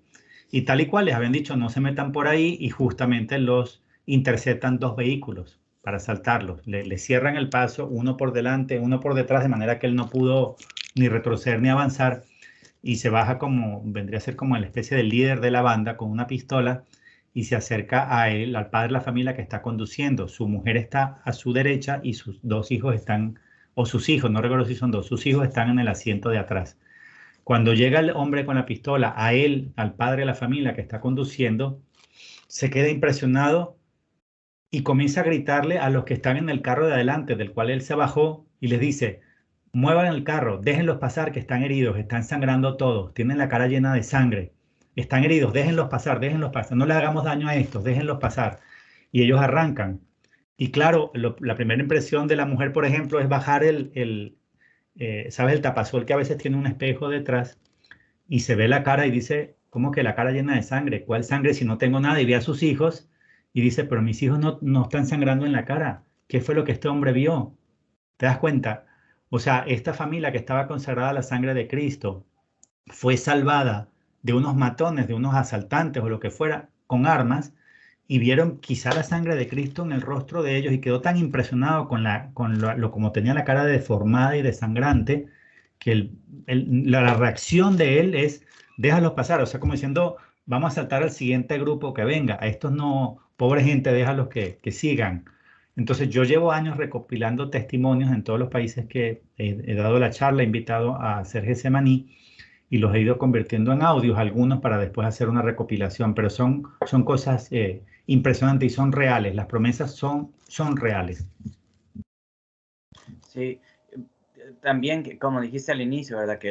Y tal y cual les habían dicho, no se metan por ahí y justamente los interceptan dos vehículos para asaltarlos. Le cierran el paso, uno por delante, uno por detrás, de manera que él no pudo ni retroceder ni avanzar y se baja como, vendría a ser como la especie del líder de la banda con una pistola y se acerca a él, al padre de la familia que está conduciendo. Su mujer está a su derecha y sus dos hijos están, o sus hijos, no recuerdo si son dos, sus hijos están en el asiento de atrás. Cuando llega el hombre con la pistola a él, al padre de la familia que está conduciendo, se queda impresionado y comienza a gritarle a los que están en el carro de adelante, del cual él se bajó, y les dice, muevan el carro, déjenlos pasar que están heridos, están sangrando todos, tienen la cara llena de sangre, están heridos, déjenlos pasar, no le hagamos daño a estos, déjenlos pasar. Y ellos arrancan. Y claro, la primera impresión de la mujer, por ejemplo, es bajar ¿sabes? El tapasol que a veces tiene un espejo detrás y se ve la cara y dice, ¿cómo que la cara llena de sangre? ¿Cuál sangre si no tengo nada? Y ve a sus hijos y dice, pero mis hijos no están sangrando en la cara. ¿Qué fue lo que este hombre vio? ¿Te das cuenta? O sea, esta familia que estaba consagrada a la sangre de Cristo fue salvada de unos matones, de unos asaltantes o lo que fuera, con armas, y vieron quizá la sangre de Cristo en el rostro de ellos y quedó tan impresionado con como tenía la cara deformada y desangrante, que la reacción de él es, déjalos pasar, o sea, como diciendo, vamos a saltar al siguiente grupo que venga, a estos no, pobre gente, déjalos que sigan. Entonces yo llevo años recopilando testimonios en todos los países que he dado la charla, he invitado a hacer Getsemaní, y los he ido convirtiendo en audios, algunos para después hacer una recopilación, pero son cosas impresionantes y son reales, las promesas son reales. Sí, también, como dijiste al inicio, ¿verdad? Que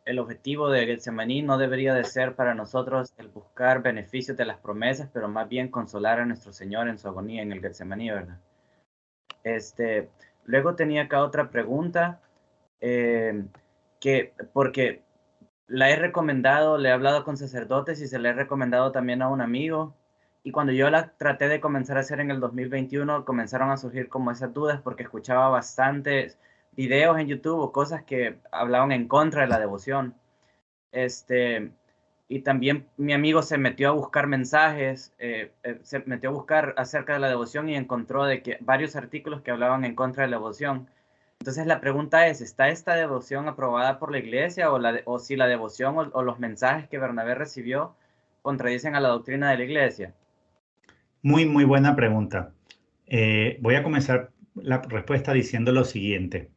el objetivo de Getsemaní no debería de ser para nosotros el buscar beneficios de las promesas, pero más bien consolar a nuestro Señor en su agonía en el Getsemaní, ¿verdad? Luego tenía acá otra pregunta, porque la he recomendado, le he hablado con sacerdotes y se la he recomendado también a un amigo. Y cuando yo la traté de comenzar a hacer en el 2021, comenzaron a surgir como esas dudas porque escuchaba bastantes videos en YouTube o cosas que hablaban en contra de la devoción. Y también mi amigo se metió a buscar mensajes, se metió a buscar acerca de la devoción y encontró de que varios artículos que hablaban en contra de la devoción. Entonces la pregunta es, ¿está esta devoción aprobada por la iglesia o si la devoción o los mensajes que Bernabé recibió contradicen a la doctrina de la iglesia? Muy, muy buena pregunta. Voy a comenzar la respuesta diciendo lo siguiente.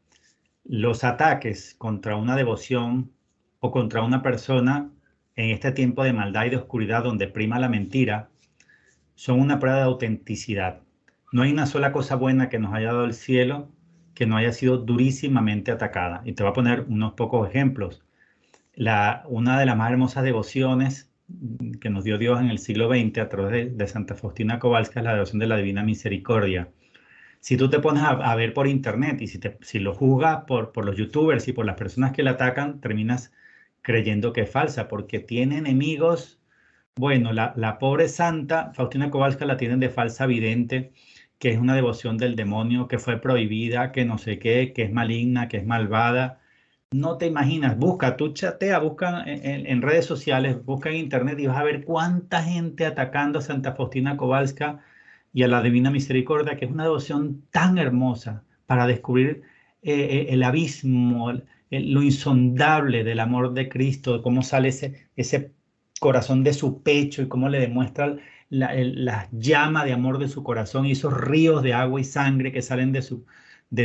Los ataques contra una devoción o contra una persona en este tiempo de maldad y de oscuridad donde prima la mentira son una prueba de autenticidad. No hay una sola cosa buena que nos haya dado el cielo que no haya sido durísimamente atacada. Y te voy a poner unos pocos ejemplos. Una de las más hermosas devociones que nos dio Dios en el siglo XX a través de Santa Faustina Kowalska es la devoción de la Divina Misericordia. Si tú te pones a ver por internet y si lo juzgas por los youtubers y por las personas que la atacan, terminas creyendo que es falsa, porque tiene enemigos. Bueno, la pobre santa Faustina Kowalska la tienen de falsa vidente, que es una devoción del demonio, que fue prohibida, que no sé qué, que es maligna, que es malvada. No te imaginas, tú chatea, busca en redes sociales, busca en internet y vas a ver cuánta gente atacando a Santa Faustina Kowalska y a la Divina Misericordia, que es una devoción tan hermosa para descubrir el abismo, lo insondable del amor de Cristo, cómo sale ese corazón de su pecho y cómo le demuestra la llama de amor de su corazón y esos ríos de agua y sangre que salen de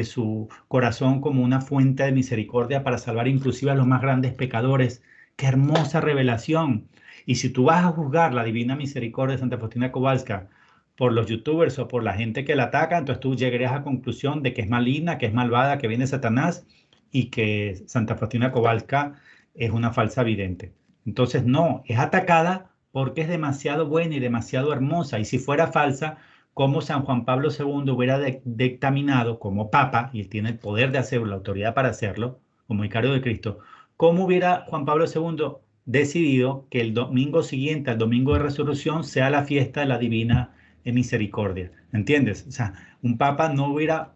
su corazón como una fuente de misericordia para salvar inclusive a los más grandes pecadores. ¡Qué hermosa revelación! Y si tú vas a juzgar la divina misericordia de Santa Faustina Kowalska por los youtubers o por la gente que la ataca, entonces tú llegarías a la conclusión de que es maligna, que es malvada, que viene Satanás y que Santa Faustina Kowalska es una falsa vidente. Entonces no, es atacada porque es demasiado buena y demasiado hermosa. Y si fuera falsa, como San Juan Pablo II hubiera dictaminado como Papa, y él tiene el poder de hacerlo, la autoridad para hacerlo, como vicario de Cristo, ¿cómo hubiera Juan Pablo II decidido que el domingo siguiente al domingo de resurrección sea la fiesta de la Divina Misericordia? ¿Entiendes? O sea, un Papa no hubiera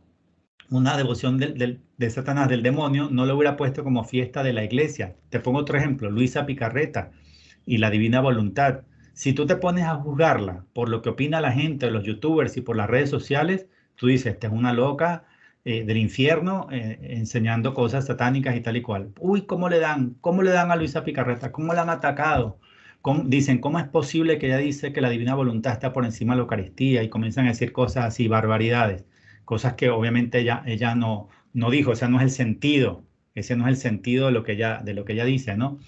una devoción de Satanás, del demonio, no lo hubiera puesto como fiesta de la iglesia. Te pongo otro ejemplo, Luisa Picarreta y la Divina Voluntad. Si tú te pones a juzgarla por lo que opina la gente, los youtubers y por las redes sociales, tú dices, esta es una loca del infierno enseñando cosas satánicas y tal y cual. Uy, ¿cómo le dan a Luisa Picarreta? ¿Cómo la han atacado? Dicen, ¿cómo es posible que ella dice que la Divina Voluntad está por encima de la Eucaristía? Y comienzan a decir cosas así, barbaridades. Cosas que obviamente ella no dijo, ese no es el sentido, ese no es el sentido de lo que ella dice, ¿no?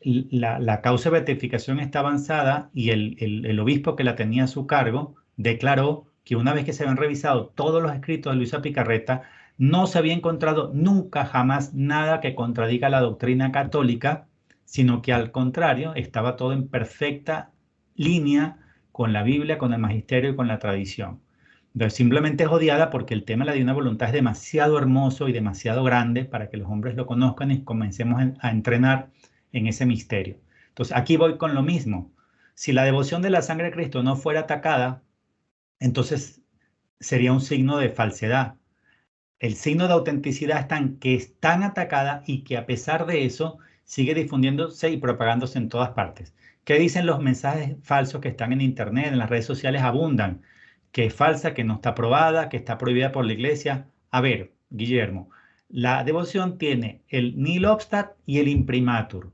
La causa de beatificación está avanzada y el obispo que la tenía a su cargo declaró que una vez que se habían revisado todos los escritos de Luisa Picarreta, no se había encontrado nunca jamás nada que contradiga la doctrina católica sino que al contrario, estaba todo en perfecta línea con la Biblia, con el magisterio y con la tradición. Entonces, simplemente es odiada porque el tema de la divina voluntad es demasiado hermoso y demasiado grande para que los hombres lo conozcan y comencemos a entrenar en ese misterio. Entonces, aquí voy con lo mismo. Si la devoción de la sangre de Cristo no fuera atacada, entonces sería un signo de falsedad. El signo de autenticidad está en que es tan atacada y que a pesar de eso sigue difundiéndose y propagándose en todas partes. ¿Qué dicen los mensajes falsos que están en Internet, en las redes sociales? Abundan, que es falsa, que no está aprobada, que está prohibida por la iglesia. A ver, Guillermo, la devoción tiene el nihil obstat y el imprimatur,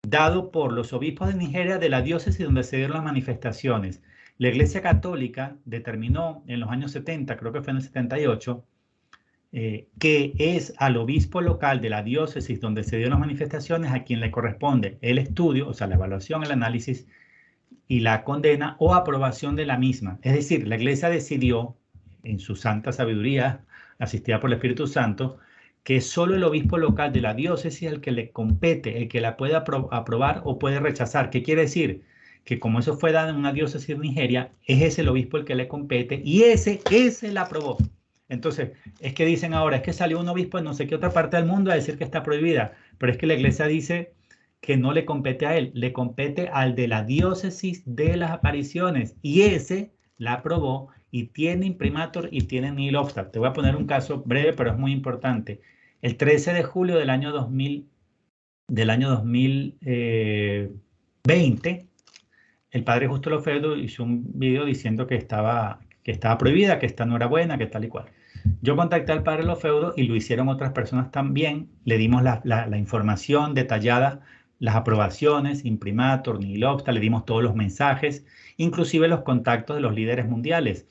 dado por los obispos de Nigeria de la diócesis donde se dieron las manifestaciones. La Iglesia Católica determinó en los años 70, creo que fue en el 78, que es al obispo local de la diócesis donde se dieron las manifestaciones a quien le corresponde el estudio, o sea, la evaluación, el análisis y la condena o aprobación de la misma. Es decir, la Iglesia decidió, en su santa sabiduría, asistida por el Espíritu Santo, que solo el obispo local de la diócesis es el que le compete, el que la puede aprobar o puede rechazar. ¿Qué quiere decir? Que como eso fue dado en una diócesis de Nigeria, es ese el obispo el que le compete y ese la aprobó. Entonces, es que dicen ahora, es que salió un obispo en no sé qué otra parte del mundo a decir que está prohibida, pero es que la iglesia dice que no le compete a él, le compete al de la diócesis de las apariciones y ese la aprobó y tiene imprimatur y tiene nihil obstat. Te voy a poner un caso breve, pero es muy importante. El 13 de julio del año 2020, el padre Justo Lofeudo hizo un video diciendo que estaba prohibida, que esta no era buena, que tal y cual. Yo contacté al padre Lofeudo y lo hicieron otras personas también. Le dimos la información detallada, las aprobaciones, imprimatur, nihil obstat, le dimos todos los mensajes, inclusive los contactos de los líderes mundiales.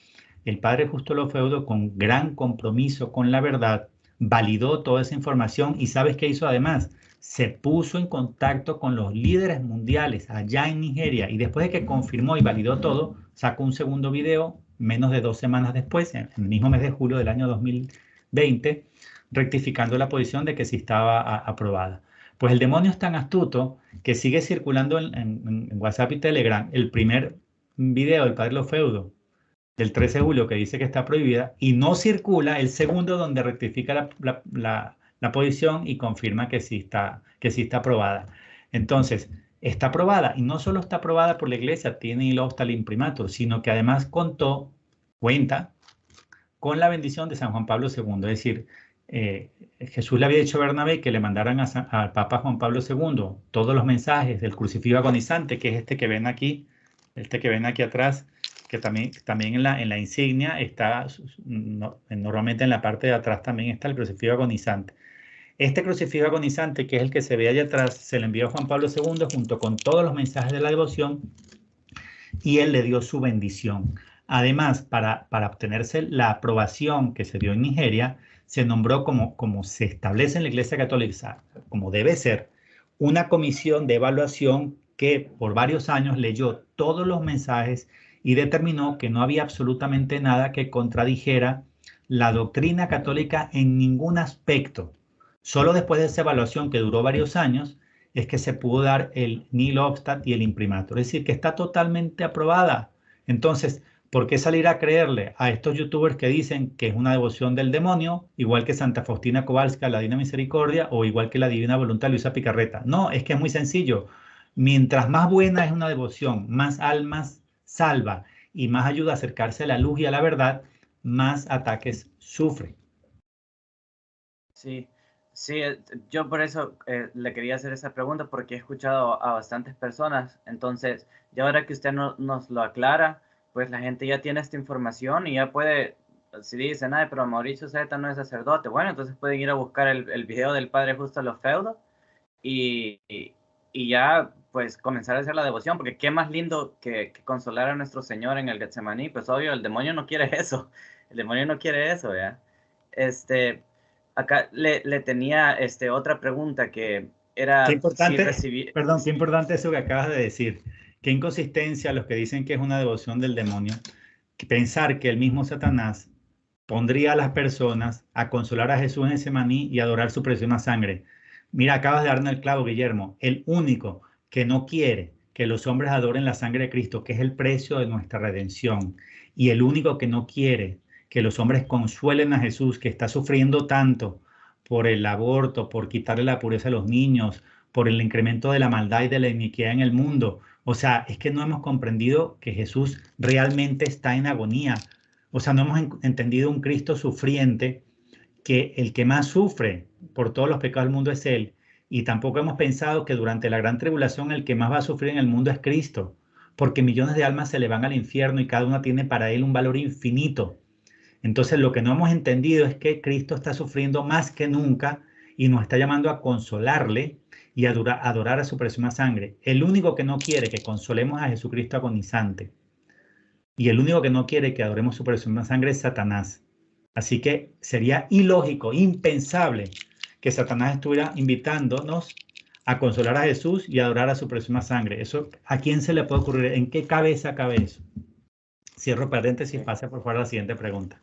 El padre Justo Lofeudo, con gran compromiso con la verdad, validó toda esa información y ¿sabes qué hizo además? Se puso en contacto con los líderes mundiales allá en Nigeria y después de que confirmó y validó todo, sacó un segundo video menos de 2 semanas después, en el mismo mes de julio del año 2020, rectificando la posición de que sí estaba aprobada. Pues el demonio es tan astuto que sigue circulando en WhatsApp y Telegram el primer video del padre Lofeudo del 13 de julio que dice que está prohibida y no circula el segundo donde rectifica la posición y confirma que sí está aprobada. Entonces, está aprobada y no solo está aprobada por la iglesia, tiene nihil obstat imprimatur, sino que además cuenta con la bendición de San Juan Pablo II. Es decir, Jesús le había dicho a Bernabé que le mandaran al Papa Juan Pablo II todos los mensajes del crucifijo agonizante, que es este que ven aquí atrás, que también en la insignia está, normalmente en la parte de atrás también está el crucifijo agonizante. Este crucifijo agonizante, que es el que se ve allá atrás, se le envió a Juan Pablo II junto con todos los mensajes de la devoción y él le dio su bendición. Además, para obtenerse la aprobación que se dio en Nigeria, se nombró como se establece en la Iglesia Católica, como debe ser, una comisión de evaluación que por varios años leyó todos los mensajes y determinó que no había absolutamente nada que contradijera la doctrina católica en ningún aspecto. Solo después de esa evaluación, que duró varios años, es que se pudo dar el nihil obstat y el imprimatur. Es decir, que está totalmente aprobada. Entonces, ¿por qué salir a creerle a estos youtubers que dicen que es una devoción del demonio, igual que Santa Faustina Kowalska, la Divina Misericordia, o igual que la Divina Voluntad de Luisa Picarreta? No, es que es muy sencillo. Mientras más buena es una devoción, más almas salva y más ayuda a acercarse a la luz y a la verdad, más ataques sufre. Sí, sí, yo por eso le quería hacer esa pregunta porque he escuchado a bastantes personas, entonces ya ahora que usted nos lo aclara, pues la gente ya tiene esta información y ya puede, si dicen, ay, pero Mauricio Zeta no es sacerdote, bueno, entonces pueden ir a buscar el video del padre Justo Lofeudo y ya pues comenzar a hacer la devoción, porque qué más lindo que consolar a nuestro Señor en el Getsemaní, pues obvio, el demonio no quiere eso, el demonio no quiere eso, ¿ya? Acá le tenía otra pregunta que era Qué si importante, recibí... perdón, qué importante eso que acabas de decir. Qué inconsistencia los que dicen que es una devoción del demonio, que pensar que el mismo Satanás pondría a las personas a consolar a Jesús en ese maní y adorar su preciosa sangre. Mira, acabas de darme el clavo, Guillermo. El único que no quiere que los hombres adoren la sangre de Cristo, que es el precio de nuestra redención, y el único que no quiere que los hombres consuelen a Jesús, que está sufriendo tanto por el aborto, por quitarle la pureza a los niños, por el incremento de la maldad y de la iniquidad en el mundo. O sea, es que no hemos comprendido que Jesús realmente está en agonía. O sea, no hemos entendido un Cristo sufriente, que el que más sufre por todos los pecados del mundo es Él. Y tampoco hemos pensado que durante la gran tribulación el que más va a sufrir en el mundo es Cristo, porque millones de almas se le van al infierno y cada una tiene para Él un valor infinito. Entonces lo que no hemos entendido es que Cristo está sufriendo más que nunca y nos está llamando a consolarle y a adorar a su preciosa sangre. El único que no quiere que consolemos a Jesucristo agonizante y el único que no quiere que adoremos su preciosa sangre es Satanás. Así que sería ilógico, impensable que Satanás estuviera invitándonos a consolar a Jesús y a adorar a su preciosa sangre. Eso, ¿a quién se le puede ocurrir? ¿En qué cabeza cabe eso? Cierro paréntesis, pase por favor a la siguiente pregunta.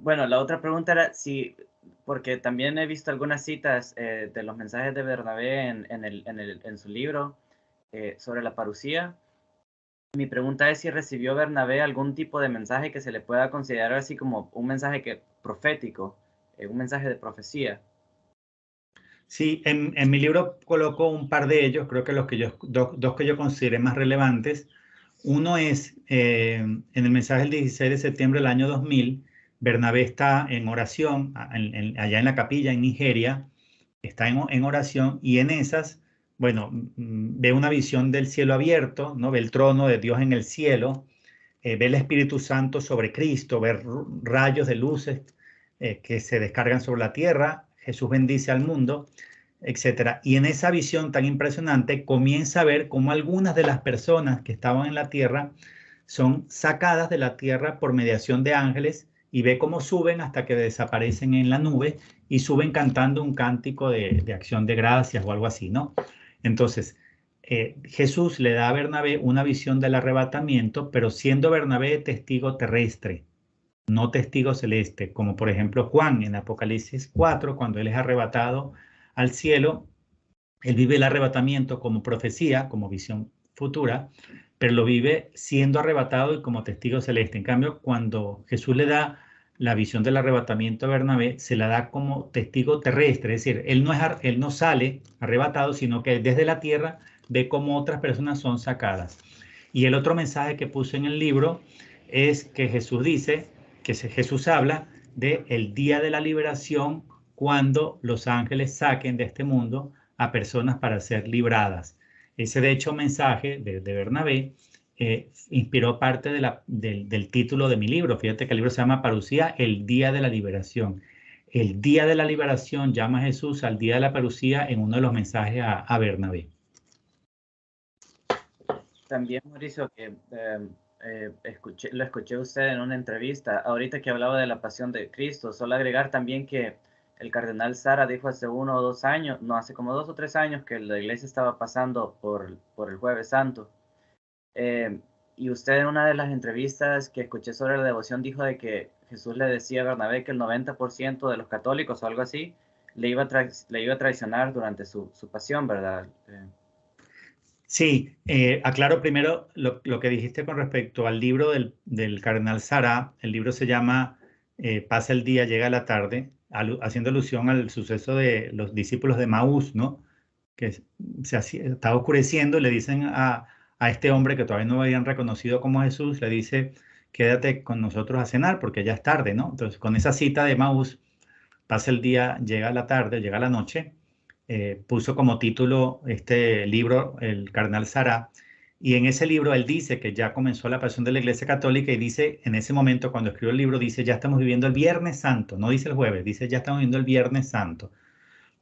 Bueno, la otra pregunta era si, porque también he visto algunas citas de los mensajes de Bernabé en su libro sobre la parucía. Mi pregunta es si recibió Bernabé algún tipo de mensaje que se le pueda considerar así como un mensaje profético, un mensaje de profecía. Sí, en mi libro coloco un par de ellos, creo que dos que yo consideré más relevantes. Uno es, en el mensaje del 16 de septiembre del año 2000, Bernabé está en oración allá en la capilla en Nigeria, está en oración y en esas, bueno, ve una visión del cielo abierto, ¿no? Ve el trono de Dios en el cielo, ve el Espíritu Santo sobre Cristo, ve rayos de luces que se descargan sobre la tierra, Jesús bendice al mundo, etcétera. Y en esa visión tan impresionante comienza a ver cómo algunas de las personas que estaban en la tierra son sacadas de la tierra por mediación de ángeles y ve cómo suben hasta que desaparecen en la nube y suben cantando un cántico de acción de gracias o algo así, ¿no? Entonces, Jesús le da a Bernabé una visión del arrebatamiento, pero siendo Bernabé testigo terrestre, no testigo celeste, como por ejemplo Juan en Apocalipsis 4, cuando él es arrebatado al cielo, él vive el arrebatamiento como profecía, como visión futura, pero lo vive siendo arrebatado y como testigo celeste. En cambio, cuando Jesús le da la visión del arrebatamiento a Bernabé, se la da como testigo terrestre, es decir, él no sale arrebatado, sino que desde la tierra ve cómo otras personas son sacadas. Y el otro mensaje que puse en el libro es que Jesús dice, Jesús habla de el día de la liberación cuando los ángeles saquen de este mundo a personas para ser libradas. Ese, de hecho, mensaje de Bernabé inspiró parte del título de mi libro. Fíjate que el libro se llama Parucía, el día de la liberación. El día de la liberación llama a Jesús al día de la parucía en uno de los mensajes a Bernabé. También, Mauricio, que lo escuché usted en una entrevista, ahorita que hablaba de la pasión de Cristo, solo agregar también que el cardenal Sara dijo hace 1 o 2 años, no, hace como 2 o 3 años que la iglesia estaba pasando por el Jueves Santo. Y usted en una de las entrevistas que escuché sobre la devoción dijo de que Jesús le decía a Bernabé que el 90% de los católicos o algo así le iba a traicionar durante su pasión, ¿verdad? Sí, aclaro primero lo que dijiste con respecto al libro del cardenal Sara. El libro se llama Pasa el día, llega la tarde, haciendo alusión al suceso de los discípulos de Maús, ¿no? Que estaba oscureciendo y le dicen a este hombre que todavía no habían reconocido como Jesús, le dice, quédate con nosotros a cenar porque ya es tarde, ¿no? Entonces, con esa cita de Maús, pasa el día, llega la tarde, llega la noche, puso como título este libro el cardenal Sara, y en ese libro él dice que ya comenzó la pasión de la Iglesia Católica y dice, en ese momento cuando escribió el libro, dice, ya estamos viviendo el Viernes Santo, no dice el jueves, dice, ya estamos viviendo el Viernes Santo,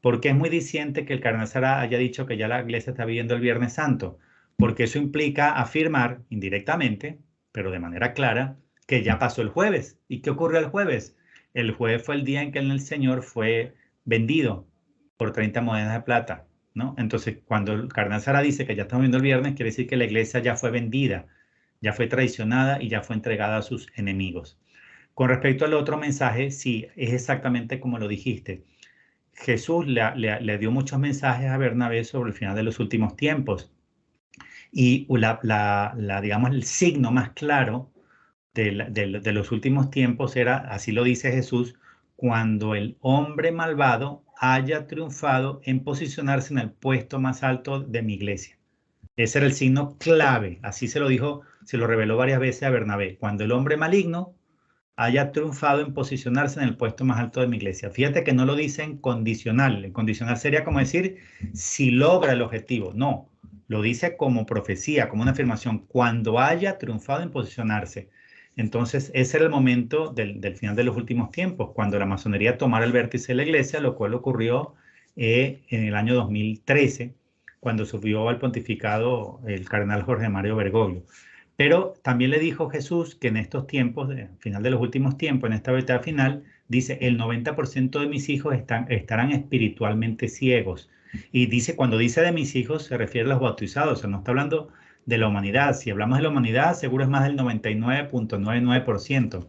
porque es muy diciente que el cardenal Sara haya dicho que ya la Iglesia está viviendo el Viernes Santo, porque eso implica afirmar indirectamente, pero de manera clara, que ya pasó el jueves. ¿Y qué ocurrió el jueves? El jueves fue el día en que el Señor fue vendido por 30 monedas de plata, ¿no? Entonces, cuando el cardenal Sara dice que ya estamos viendo el viernes, quiere decir que la iglesia ya fue vendida, ya fue traicionada y ya fue entregada a sus enemigos. Con respecto al otro mensaje, sí, es exactamente como lo dijiste. Jesús le dio muchos mensajes a Bernabé sobre el final de los últimos tiempos. Y digamos, el signo más claro de los últimos tiempos era, así lo dice Jesús, cuando el hombre malvado haya triunfado en posicionarse en el puesto más alto de mi iglesia. Ese era el signo clave, así se lo dijo, se lo reveló varias veces a Bernabé, cuando el hombre maligno haya triunfado en posicionarse en el puesto más alto de mi iglesia. Fíjate que no lo dice en condicional. En condicional sería como decir si logra el objetivo. No, lo dice como profecía, como una afirmación, cuando haya triunfado en posicionarse. Entonces, ese era el momento del final de los últimos tiempos, cuando la masonería tomara el vértice de la iglesia, lo cual ocurrió en el año 2013, cuando subió al pontificado el cardenal Jorge Mario Bergoglio. Pero también le dijo Jesús que en estos tiempos, al final de los últimos tiempos, en esta etapa final, dice, el 90% de mis hijos estarán espiritualmente ciegos. Y dice, cuando dice de mis hijos, se refiere a los bautizados, o sea, no está hablando de la humanidad. Si hablamos de la humanidad, seguro es más del 99.99%.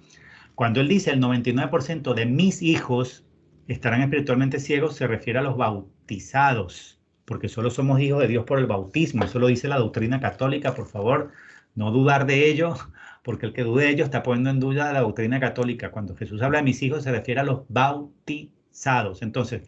Cuando él dice el 99% de mis hijos estarán espiritualmente ciegos, se refiere a los bautizados, porque solo somos hijos de Dios por el bautismo. Eso lo dice la doctrina católica, por favor. No dudar de ello, porque el que dude de ello está poniendo en duda la doctrina católica. Cuando Jesús habla de mis hijos, se refiere a los bautizados. Entonces,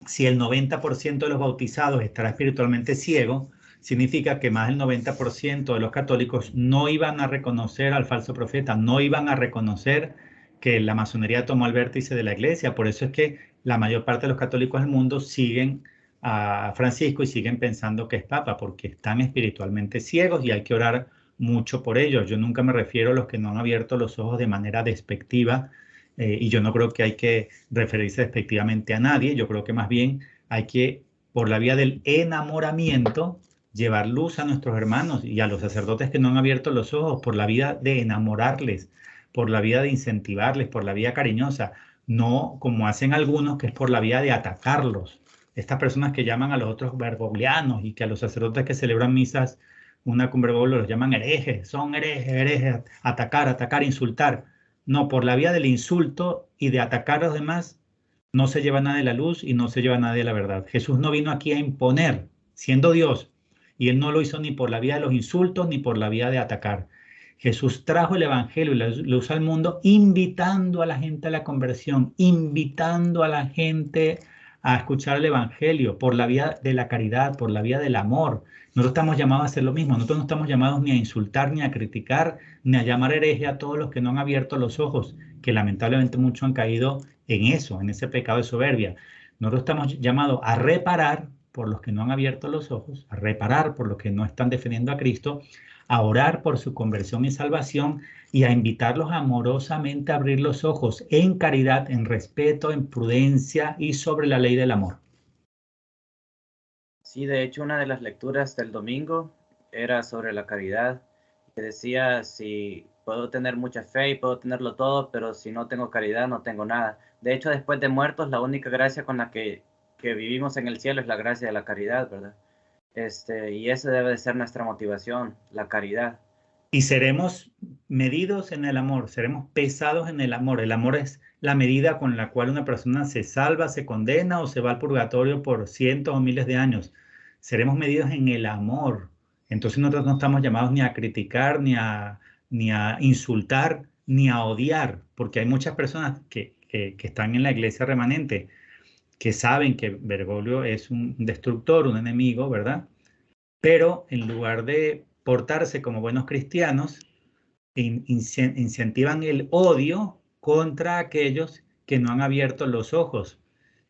si el 90% de los bautizados estará espiritualmente ciego, significa que más del 90% de los católicos no iban a reconocer al falso profeta, no iban a reconocer que la masonería tomó el vértice de la iglesia. Por eso es que la mayor parte de los católicos del mundo siguen a Francisco y siguen pensando que es papa, porque están espiritualmente ciegos y hay que orar mucho por ellos. Yo nunca me refiero a los que no han abierto los ojos de manera despectiva, y yo no creo que hay que referirse despectivamente a nadie. Yo creo que más bien hay que, por la vía del enamoramiento, llevar luz a nuestros hermanos y a los sacerdotes que no han abierto los ojos, por la vía de enamorarles, por la vía de incentivarles, por la vía cariñosa, no como hacen algunos, que es por la vía de atacarlos. Estas personas que llaman a los otros bergoglianos y que a los sacerdotes que celebran misas una con Bergoglio los llaman herejes, son herejes, herejes, atacar, insultar. No, por la vía del insulto y de atacar a los demás, no se lleva nada de la luz y no se lleva nada de la verdad. Jesús no vino aquí a imponer, siendo Dios, y él no lo hizo ni por la vía de los insultos ni por la vía de atacar. Jesús trajo el evangelio y la luz al mundo, invitando a la gente a la conversión, invitando a la gente a escuchar el evangelio por la vía de la caridad, por la vía del amor. Nosotros estamos llamados a hacer lo mismo. Nosotros no estamos llamados ni a insultar, ni a criticar, ni a llamar hereje a todos los que no han abierto los ojos, que lamentablemente muchos han caído en eso, en ese pecado de soberbia. Nosotros estamos llamados a reparar por los que no han abierto los ojos, a reparar por los que no están defendiendo a Cristo, a orar por su conversión y salvación y a invitarlos amorosamente a abrir los ojos en caridad, en respeto, en prudencia y sobre la ley del amor. Sí, de hecho, una de las lecturas del domingo era sobre la caridad, que decía, si puedo tener mucha fe y puedo tenerlo todo, pero si no tengo caridad, no tengo nada. De hecho, después de muertos, la única gracia con la que vivimos en el cielo es la gracia de la caridad, ¿verdad? Y esa debe de ser nuestra motivación, la caridad. Y seremos medidos en el amor, seremos pesados en el amor. El amor es la medida con la cual una persona se salva, se condena o se va al purgatorio por cientos o miles de años. Seremos medidos en el amor. Entonces nosotros no estamos llamados ni a criticar, ni a insultar, ni a odiar, porque hay muchas personas que están en la iglesia remanente, que saben que Bergoglio es un destructor, un enemigo, ¿verdad? Pero en lugar de portarse como buenos cristianos, incentivan el odio contra aquellos que no han abierto los ojos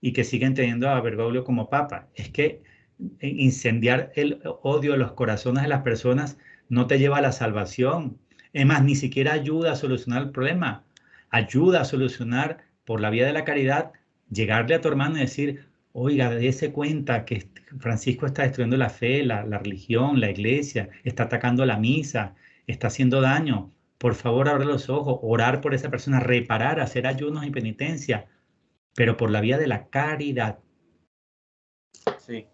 y que siguen teniendo a Bergoglio como papa. Es que incendiar el odio en los corazones de las personas no te lleva a la salvación. Es más, ni siquiera ayuda a solucionar el problema. Ayuda a solucionar por la vía de la caridad, llegarle a tu hermano y decir, oiga, dése cuenta que Francisco está destruyendo la fe, la religión, la iglesia, está atacando la misa, está haciendo daño. Por favor, abre los ojos, orar por esa persona, reparar, hacer ayunos y penitencia, pero por la vía de la caridad. Sí,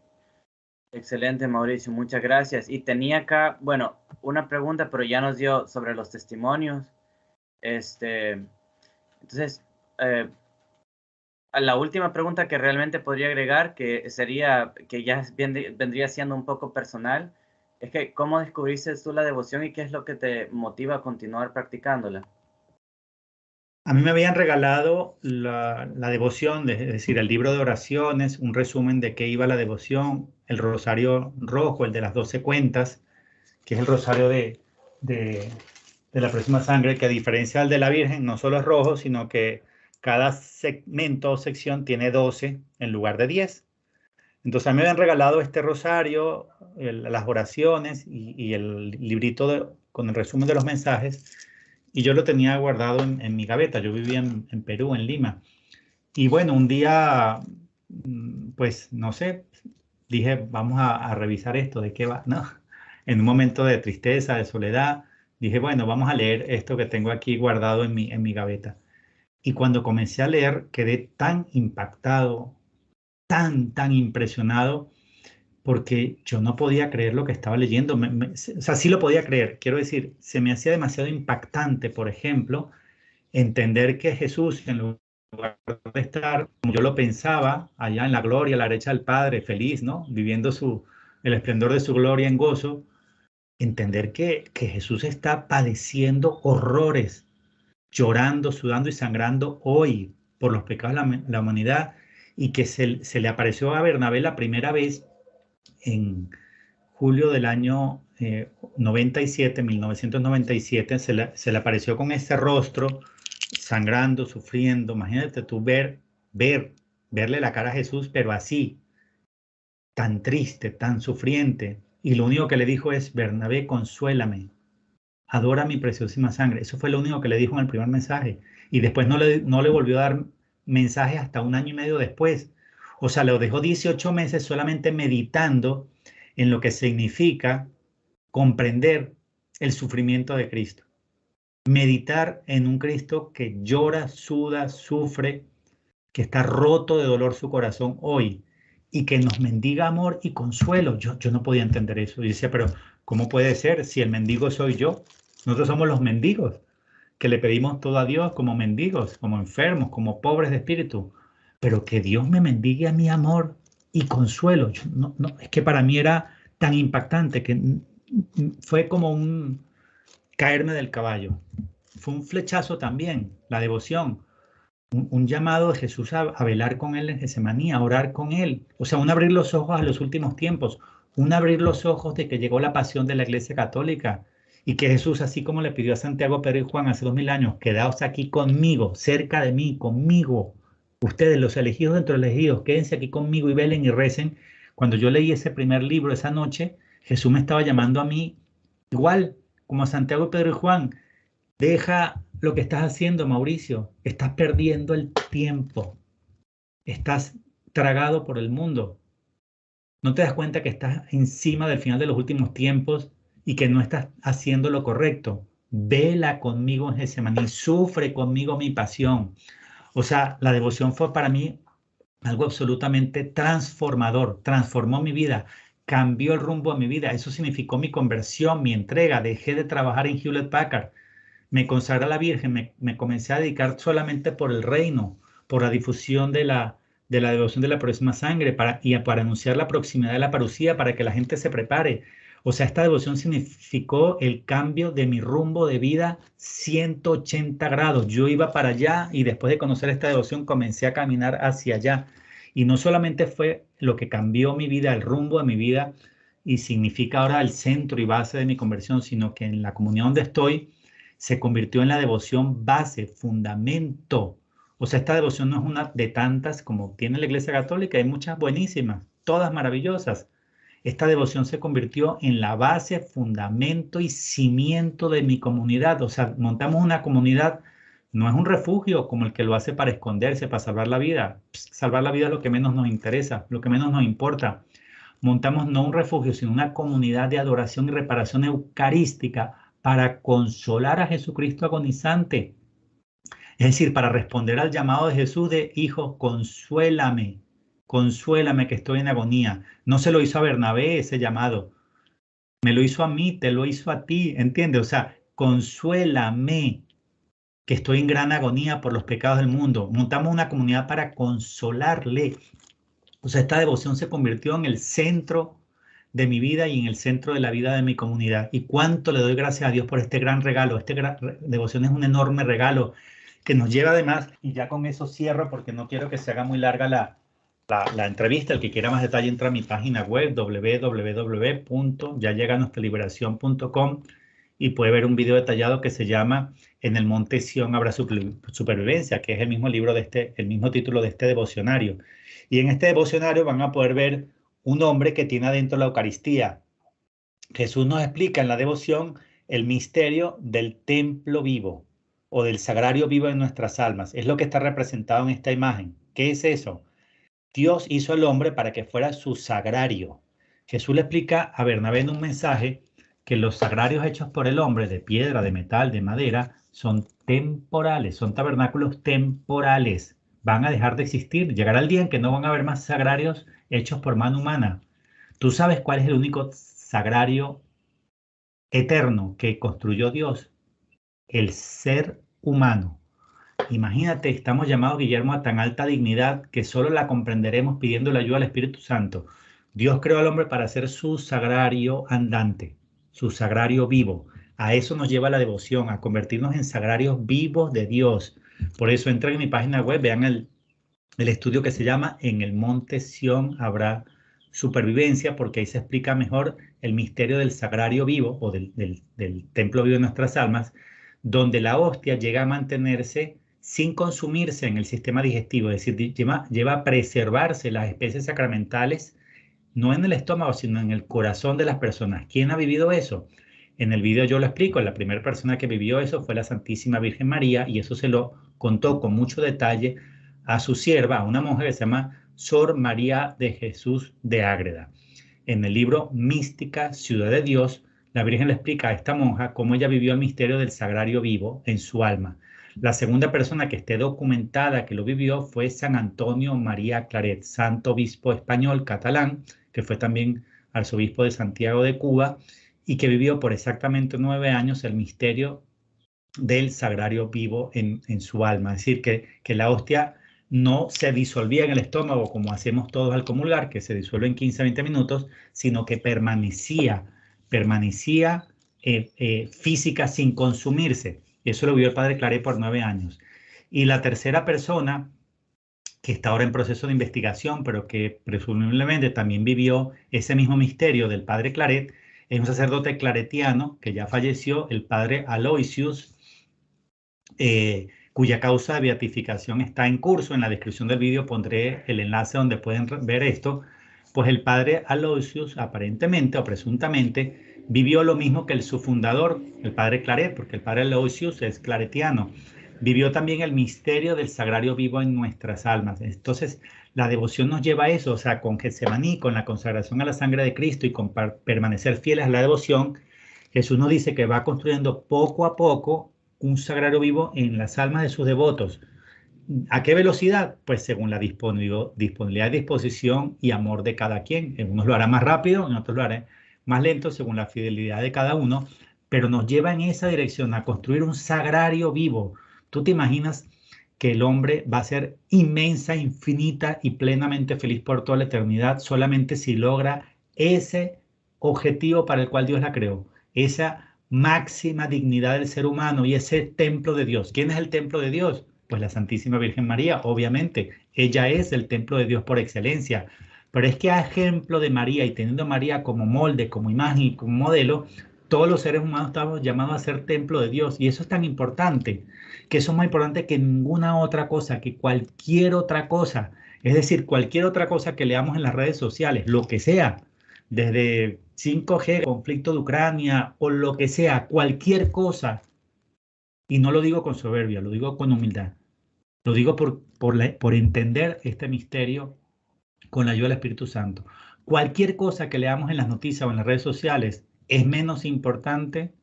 excelente, Mauricio, muchas gracias. Y tenía acá, bueno, una pregunta, pero ya nos dio sobre los testimonios. Entonces, la última pregunta que realmente podría agregar, que sería, que ya vendría siendo un poco personal, es que ¿cómo descubriste tú la devoción y qué es lo que te motiva a continuar practicándola? A mí me habían regalado la devoción, es decir, el libro de oraciones, un resumen de qué iba la devoción, el rosario rojo, el de las 12 cuentas, que es el rosario de, de la próxima sangre, que a diferencia del de la Virgen, no solo es rojo, sino que cada segmento o sección tiene 12 en lugar de 10. Entonces a mí me habían regalado este rosario, las oraciones y el librito con el resumen de los mensajes, y yo lo tenía guardado en mi gaveta. Yo vivía en Perú, en Lima. Y bueno, un día, pues no sé, dije, vamos a revisar esto, ¿de qué va? No, en un momento de tristeza, de soledad, dije, bueno, vamos a leer esto que tengo aquí guardado en mi gaveta. Y cuando comencé a leer, quedé tan impactado, tan impresionado, porque yo no podía creer lo que estaba leyendo. O sea, sí lo podía creer. Quiero decir, se me hacía demasiado impactante, por ejemplo, entender que Jesús, en lugar de estar como yo lo pensaba, allá en la gloria, a la derecha del Padre, feliz, ¿no? Viviendo el esplendor de su gloria en gozo, entender que Jesús está padeciendo horrores, llorando, sudando y sangrando hoy por los pecados de la humanidad, y que se le apareció a Bernabé la primera vez en julio del año 97, 1997, se le apareció con ese rostro, sangrando, sufriendo. Imagínate tú verle la cara a Jesús, pero así, tan triste, tan sufriente. Y lo único que le dijo es, Bernabé, consuélame, adora mi preciosísima sangre. Eso fue lo único que le dijo en el primer mensaje. Y después no le volvió a dar mensaje hasta un año y medio después. O sea, lo dejó 18 meses solamente meditando en lo que significa comprender el sufrimiento de Cristo. Meditar en un Cristo que llora, suda, sufre, que está roto de dolor su corazón hoy y que nos mendiga amor y consuelo. Yo no podía entender eso. Y decía, pero ¿cómo puede ser si el mendigo soy yo? Nosotros somos los mendigos, que le pedimos todo a Dios como mendigos, como enfermos, como pobres de espíritu. Pero que Dios me mendigue a mi amor y consuelo. Es que para mí era tan impactante que fue como un caerme del caballo. Fue un flechazo también, la devoción. Un llamado de Jesús a velar con él en Getsemaní, a orar con él. O sea, un abrir los ojos a los últimos tiempos, un abrir los ojos de que llegó la pasión de la Iglesia Católica y que Jesús, así como le pidió a Santiago, Pedro y Juan hace 2000 años, quedaos aquí conmigo, cerca de mí, conmigo. Ustedes, los elegidos dentro de los elegidos, quédense aquí conmigo y velen y recen. Cuando yo leí ese primer libro esa noche, Jesús me estaba llamando a mí igual, como a Santiago, Pedro y Juan. Deja lo que estás haciendo, Mauricio. Estás perdiendo el tiempo. Estás tragado por el mundo. ¿No te das cuenta que estás encima del final de los últimos tiempos y que no estás haciendo lo correcto? Vela conmigo en Getsemaní, sufre conmigo mi pasión. O sea, la devoción fue para mí algo absolutamente transformador. Transformó mi vida, cambió el rumbo de mi vida. Eso significó mi conversión, mi entrega. Dejé de trabajar en Hewlett Packard. Me consagré a la Virgen, me comencé a dedicar solamente por el reino, por la difusión de la devoción de la próxima sangre para anunciar la proximidad de la parucía, para que la gente se prepare. O sea, esta devoción significó el cambio de mi rumbo de vida 180 grados. Yo iba para allá y después de conocer esta devoción comencé a caminar hacia allá. Y no solamente fue lo que cambió mi vida, el rumbo de mi vida, y significa ahora el centro y base de mi conversión, sino que en la comunidad donde estoy, se convirtió en la devoción base, fundamento. O sea, esta devoción no es una de tantas como tiene la Iglesia Católica, hay muchas buenísimas, todas maravillosas. Esta devoción se convirtió en la base, fundamento y cimiento de mi comunidad. O sea, montamos una comunidad, no es un refugio como el que lo hace para esconderse, para salvar la vida. Salvar la vida es lo que menos nos interesa, lo que menos nos importa. Montamos no un refugio, sino una comunidad de adoración y reparación eucarística para consolar a Jesucristo agonizante. Es decir, para responder al llamado de Jesús de hijo, consuélame, consuélame que estoy en agonía. No se lo hizo a Bernabé ese llamado, me lo hizo a mí, te lo hizo a ti, ¿entiendes? O sea, consuélame. que estoy en gran agonía por los pecados del mundo. Montamos una comunidad para consolarle. O sea, esta devoción se convirtió en el centro de mi vida y en el centro de la vida de mi comunidad. Y cuánto le doy gracias a Dios por este gran regalo. Devoción es un enorme regalo que nos lleva además, y ya con eso cierro porque no quiero que se haga muy larga la entrevista. El que quiera más detalle entra a mi página web www.yalleganuestraliberacion.com y puede ver un video detallado que se llama En el Monte Sión habrá supervivencia, que es el mismo libro el mismo título de este devocionario. Y en este devocionario van a poder ver un hombre que tiene adentro la Eucaristía. Jesús nos explica en la devoción el misterio del templo vivo o del sagrario vivo en nuestras almas. Es lo que está representado en esta imagen. ¿Qué es eso? Dios hizo al hombre para que fuera su sagrario. Jesús le explica a Bernabé en un mensaje que los sagrarios hechos por el hombre, de piedra, de metal, de madera, son temporales, son tabernáculos temporales. Van a dejar de existir. Llegará el día en que no van a haber más sagrarios hechos por mano humana. ¿Tú sabes cuál es el único sagrario eterno que construyó Dios? El ser humano. Imagínate, estamos llamados, Guillermo, a tan alta dignidad que solo la comprenderemos pidiendo la ayuda al Espíritu Santo. Dios creó al hombre para ser su sagrario andante, su sagrario vivo. A eso nos lleva la devoción, a convertirnos en sagrarios vivos de Dios. Por eso entren en mi página web, vean el estudio que se llama En el Monte Sión habrá supervivencia, porque ahí se explica mejor el misterio del sagrario vivo o del templo vivo de nuestras almas, donde la hostia llega a mantenerse sin consumirse en el sistema digestivo, es decir, lleva a preservarse las especies sacramentales, no en el estómago, sino en el corazón de las personas. ¿Quién ha vivido eso? En el video yo lo explico, la primera persona que vivió eso fue la Santísima Virgen María, y eso se lo contó con mucho detalle a su sierva, a una mujer que se llama Sor María de Jesús de Ágreda. En el libro Mística, Ciudad de Dios, la Virgen le explica a esta monja cómo ella vivió el misterio del sagrario vivo en su alma. La segunda persona que esté documentada que lo vivió fue San Antonio María Claret, santo obispo español catalán, que fue también arzobispo de Santiago de Cuba y que vivió por exactamente 9 años el misterio del sagrario vivo en su alma. Es decir, que la hostia no se disolvía en el estómago como hacemos todos al comulgar, que se disuelve en 15 a 20 minutos, sino que permanecía física sin consumirse. Eso lo vio el padre Claret por 9 años. Y la tercera persona, que está ahora en proceso de investigación, pero que presumiblemente también vivió ese mismo misterio del padre Claret, es un sacerdote claretiano que ya falleció, el padre Aloysius, cuya causa de beatificación está en curso. En la descripción del vídeo pondré el enlace donde pueden ver esto. Pues el padre Aloysius aparentemente o presuntamente vivió lo mismo que su fundador, el padre Claret, porque el padre Aloysius es claretiano. Vivió también el misterio del sagrario vivo en nuestras almas. Entonces, la devoción nos lleva a eso, o sea, con Getsemaní, con la consagración a la sangre de Cristo y con permanecer fieles a la devoción, Jesús nos dice que va construyendo poco a poco un sagrario vivo en las almas de sus devotos. ¿A qué velocidad? Pues según la disponibilidad, disposición y amor de cada quien. En unos lo hará más rápido, en otros lo hará más lento, según la fidelidad de cada uno, pero nos lleva en esa dirección a construir un sagrario vivo. ¿Tú te imaginas que el hombre va a ser inmensa, infinita y plenamente feliz por toda la eternidad solamente si logra ese objetivo para el cual Dios la creó? Esa máxima dignidad del ser humano y ese templo de Dios. ¿Quién es el templo de Dios? Pues la Santísima Virgen María, obviamente. Ella es el templo de Dios por excelencia. Pero es que a ejemplo de María y teniendo a María como molde, como imagen y como modelo, todos los seres humanos estamos llamados a ser templo de Dios. Y eso es tan importante, que eso es más importante que ninguna otra cosa, que cualquier otra cosa. Es decir, cualquier otra cosa que leamos en las redes sociales, lo que sea, desde 5G, conflicto de Ucrania o lo que sea, cualquier cosa. Y no lo digo con soberbia, lo digo con humildad. Lo digo por entender este misterio con la ayuda del Espíritu Santo. Cualquier cosa que leamos en las noticias o en las redes sociales es menos importante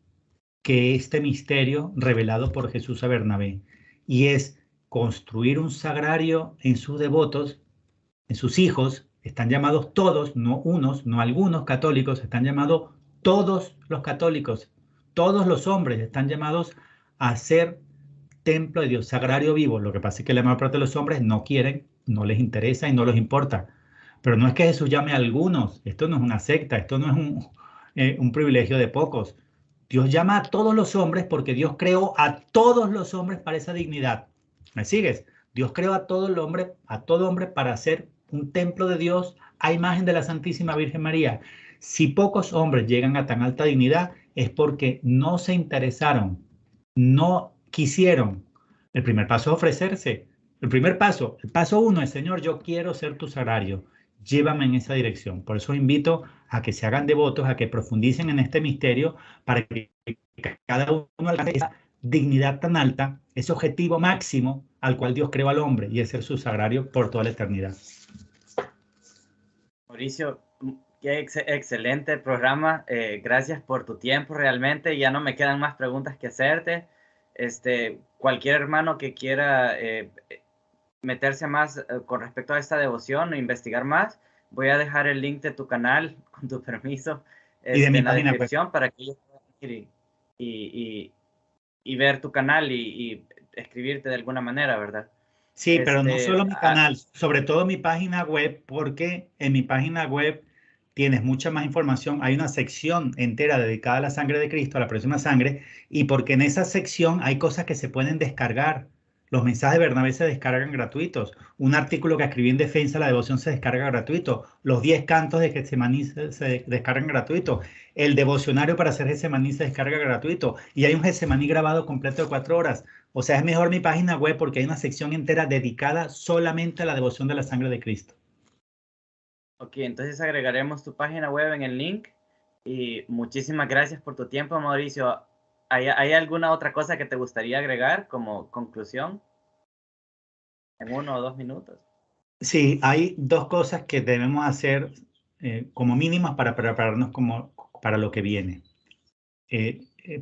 que este misterio revelado por Jesús a Bernabé. Y es construir un sagrario en sus devotos, en sus hijos. Están llamados todos, no unos, no algunos católicos, están llamados todos los católicos, todos los hombres están llamados a ser templo de Dios, sagrario vivo. Lo que pasa es que la mayor parte de los hombres no quieren, no les interesa y no les importa. Pero no es que Jesús llame a algunos, esto no es una secta, esto no es un privilegio de pocos. Dios llama a todos los hombres porque Dios creó a todos los hombres para esa dignidad. ¿Me sigues? Dios creó a todo hombre para ser un templo de Dios a imagen de la Santísima Virgen María. Si pocos hombres llegan a tan alta dignidad es porque no se interesaron, no quisieron. El primer paso es ofrecerse. El paso 1 es, Señor, yo quiero ser tu sagrario. Llévame en esa dirección. Por eso invito a que se hagan devotos, a que profundicen en este misterio para que cada uno alcance esa dignidad tan alta, ese objetivo máximo al cual Dios creó al hombre y es ser su sagrario por toda la eternidad. Mauricio, qué excelente programa. Gracias por tu tiempo realmente. Ya no me quedan más preguntas que hacerte. Cualquier hermano que quiera meterse más con respecto a esta devoción o investigar más, voy a dejar el link de tu canal, con tu permiso, y de mi en la página descripción web, para que ellos puedan ir y ver tu canal y escribirte de alguna manera, ¿verdad? Sí, pero no solo mi canal, sobre todo mi página web, porque en mi página web tienes mucha más información. Hay una sección entera dedicada a la sangre de Cristo, a la próxima sangre, y porque en esa sección hay cosas que se pueden descargar. Los mensajes de Bernabé se descargan gratuitos. Un artículo que escribí en defensa de la devoción se descarga gratuito. Los 10 cantos de Getsemaní se descargan gratuito. El devocionario para hacer Getsemaní se descarga gratuito. Y hay un Getsemaní grabado completo de 4 horas. O sea, es mejor mi página web porque hay una sección entera dedicada solamente a la devoción de la sangre de Cristo. Ok, entonces agregaremos tu página web en el link. Y muchísimas gracias por tu tiempo, Mauricio. ¿Hay alguna otra cosa que te gustaría agregar como conclusión? En 1 o 2 minutos. Sí, hay 2 cosas que debemos hacer como mínimas para prepararnos para lo que viene.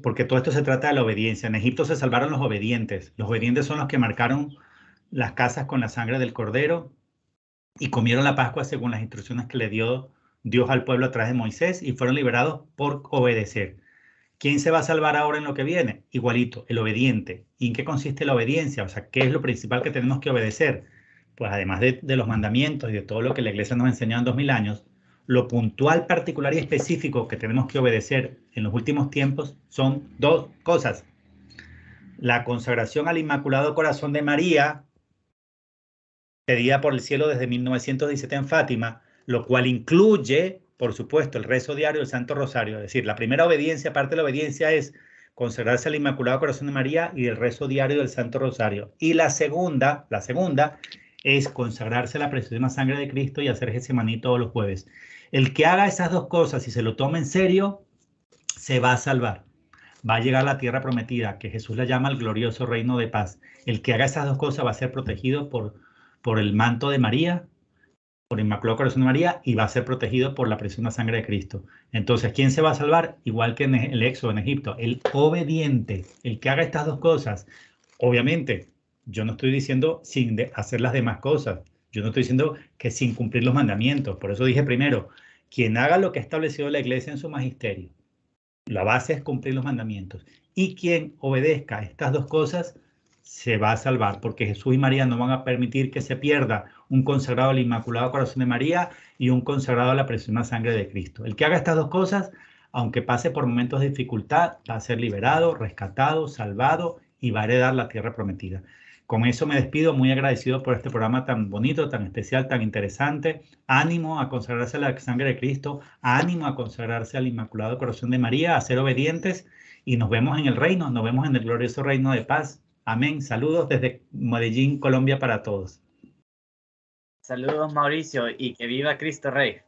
Porque todo esto se trata de la obediencia. En Egipto se salvaron los obedientes. Los obedientes son los que marcaron las casas con la sangre del cordero y comieron la Pascua según las instrucciones que le dio Dios al pueblo a través de Moisés y fueron liberados por obedecer. ¿Quién se va a salvar ahora en lo que viene? Igualito, el obediente. ¿Y en qué consiste la obediencia? O sea, ¿qué es lo principal que tenemos que obedecer? Pues además de los mandamientos y de todo lo que la iglesia nos ha enseñado en 2000 años, lo puntual, particular y específico que tenemos que obedecer en los últimos tiempos son 2 cosas. La consagración al Inmaculado Corazón de María, pedida por el cielo desde 1917 en Fátima, lo cual incluye, por supuesto, el rezo diario del Santo Rosario. Es decir, la primera obediencia, aparte de la obediencia, es consagrarse al Inmaculado Corazón de María y el rezo diario del Santo Rosario. Y la segunda es consagrarse a la preciosísima sangre de Cristo y hacer Getsemaní todos los jueves. El que haga esas 2 cosas y se lo tome en serio, se va a salvar. Va a llegar a la tierra prometida, que Jesús la llama el glorioso reino de paz. El que haga esas 2 cosas va a ser protegido por el manto de María, por el Inmaculado Corazón de María, y va a ser protegido por la preciosa sangre de Cristo. Entonces, ¿quién se va a salvar? Igual que en el Éxodo, en Egipto, el obediente, el que haga estas 2 cosas. Obviamente, yo no estoy diciendo sin hacer las demás cosas. Yo no estoy diciendo que sin cumplir los mandamientos. Por eso dije primero, quien haga lo que ha establecido la iglesia en su magisterio, la base es cumplir los mandamientos. Y quien obedezca estas 2 cosas se va a salvar, porque Jesús y María no van a permitir que se pierda un consagrado al Inmaculado Corazón de María y un consagrado a la preciosa sangre de Cristo. El que haga estas 2 cosas, aunque pase por momentos de dificultad, va a ser liberado, rescatado, salvado y va a heredar la tierra prometida. Con eso me despido, muy agradecido por este programa tan bonito, tan especial, tan interesante. Ánimo a consagrarse a la sangre de Cristo, ánimo a consagrarse al Inmaculado Corazón de María, a ser obedientes y nos vemos en el reino, nos vemos en el glorioso reino de paz. Amén. Saludos desde Medellín, Colombia para todos. Saludos, Mauricio, y que viva Cristo Rey.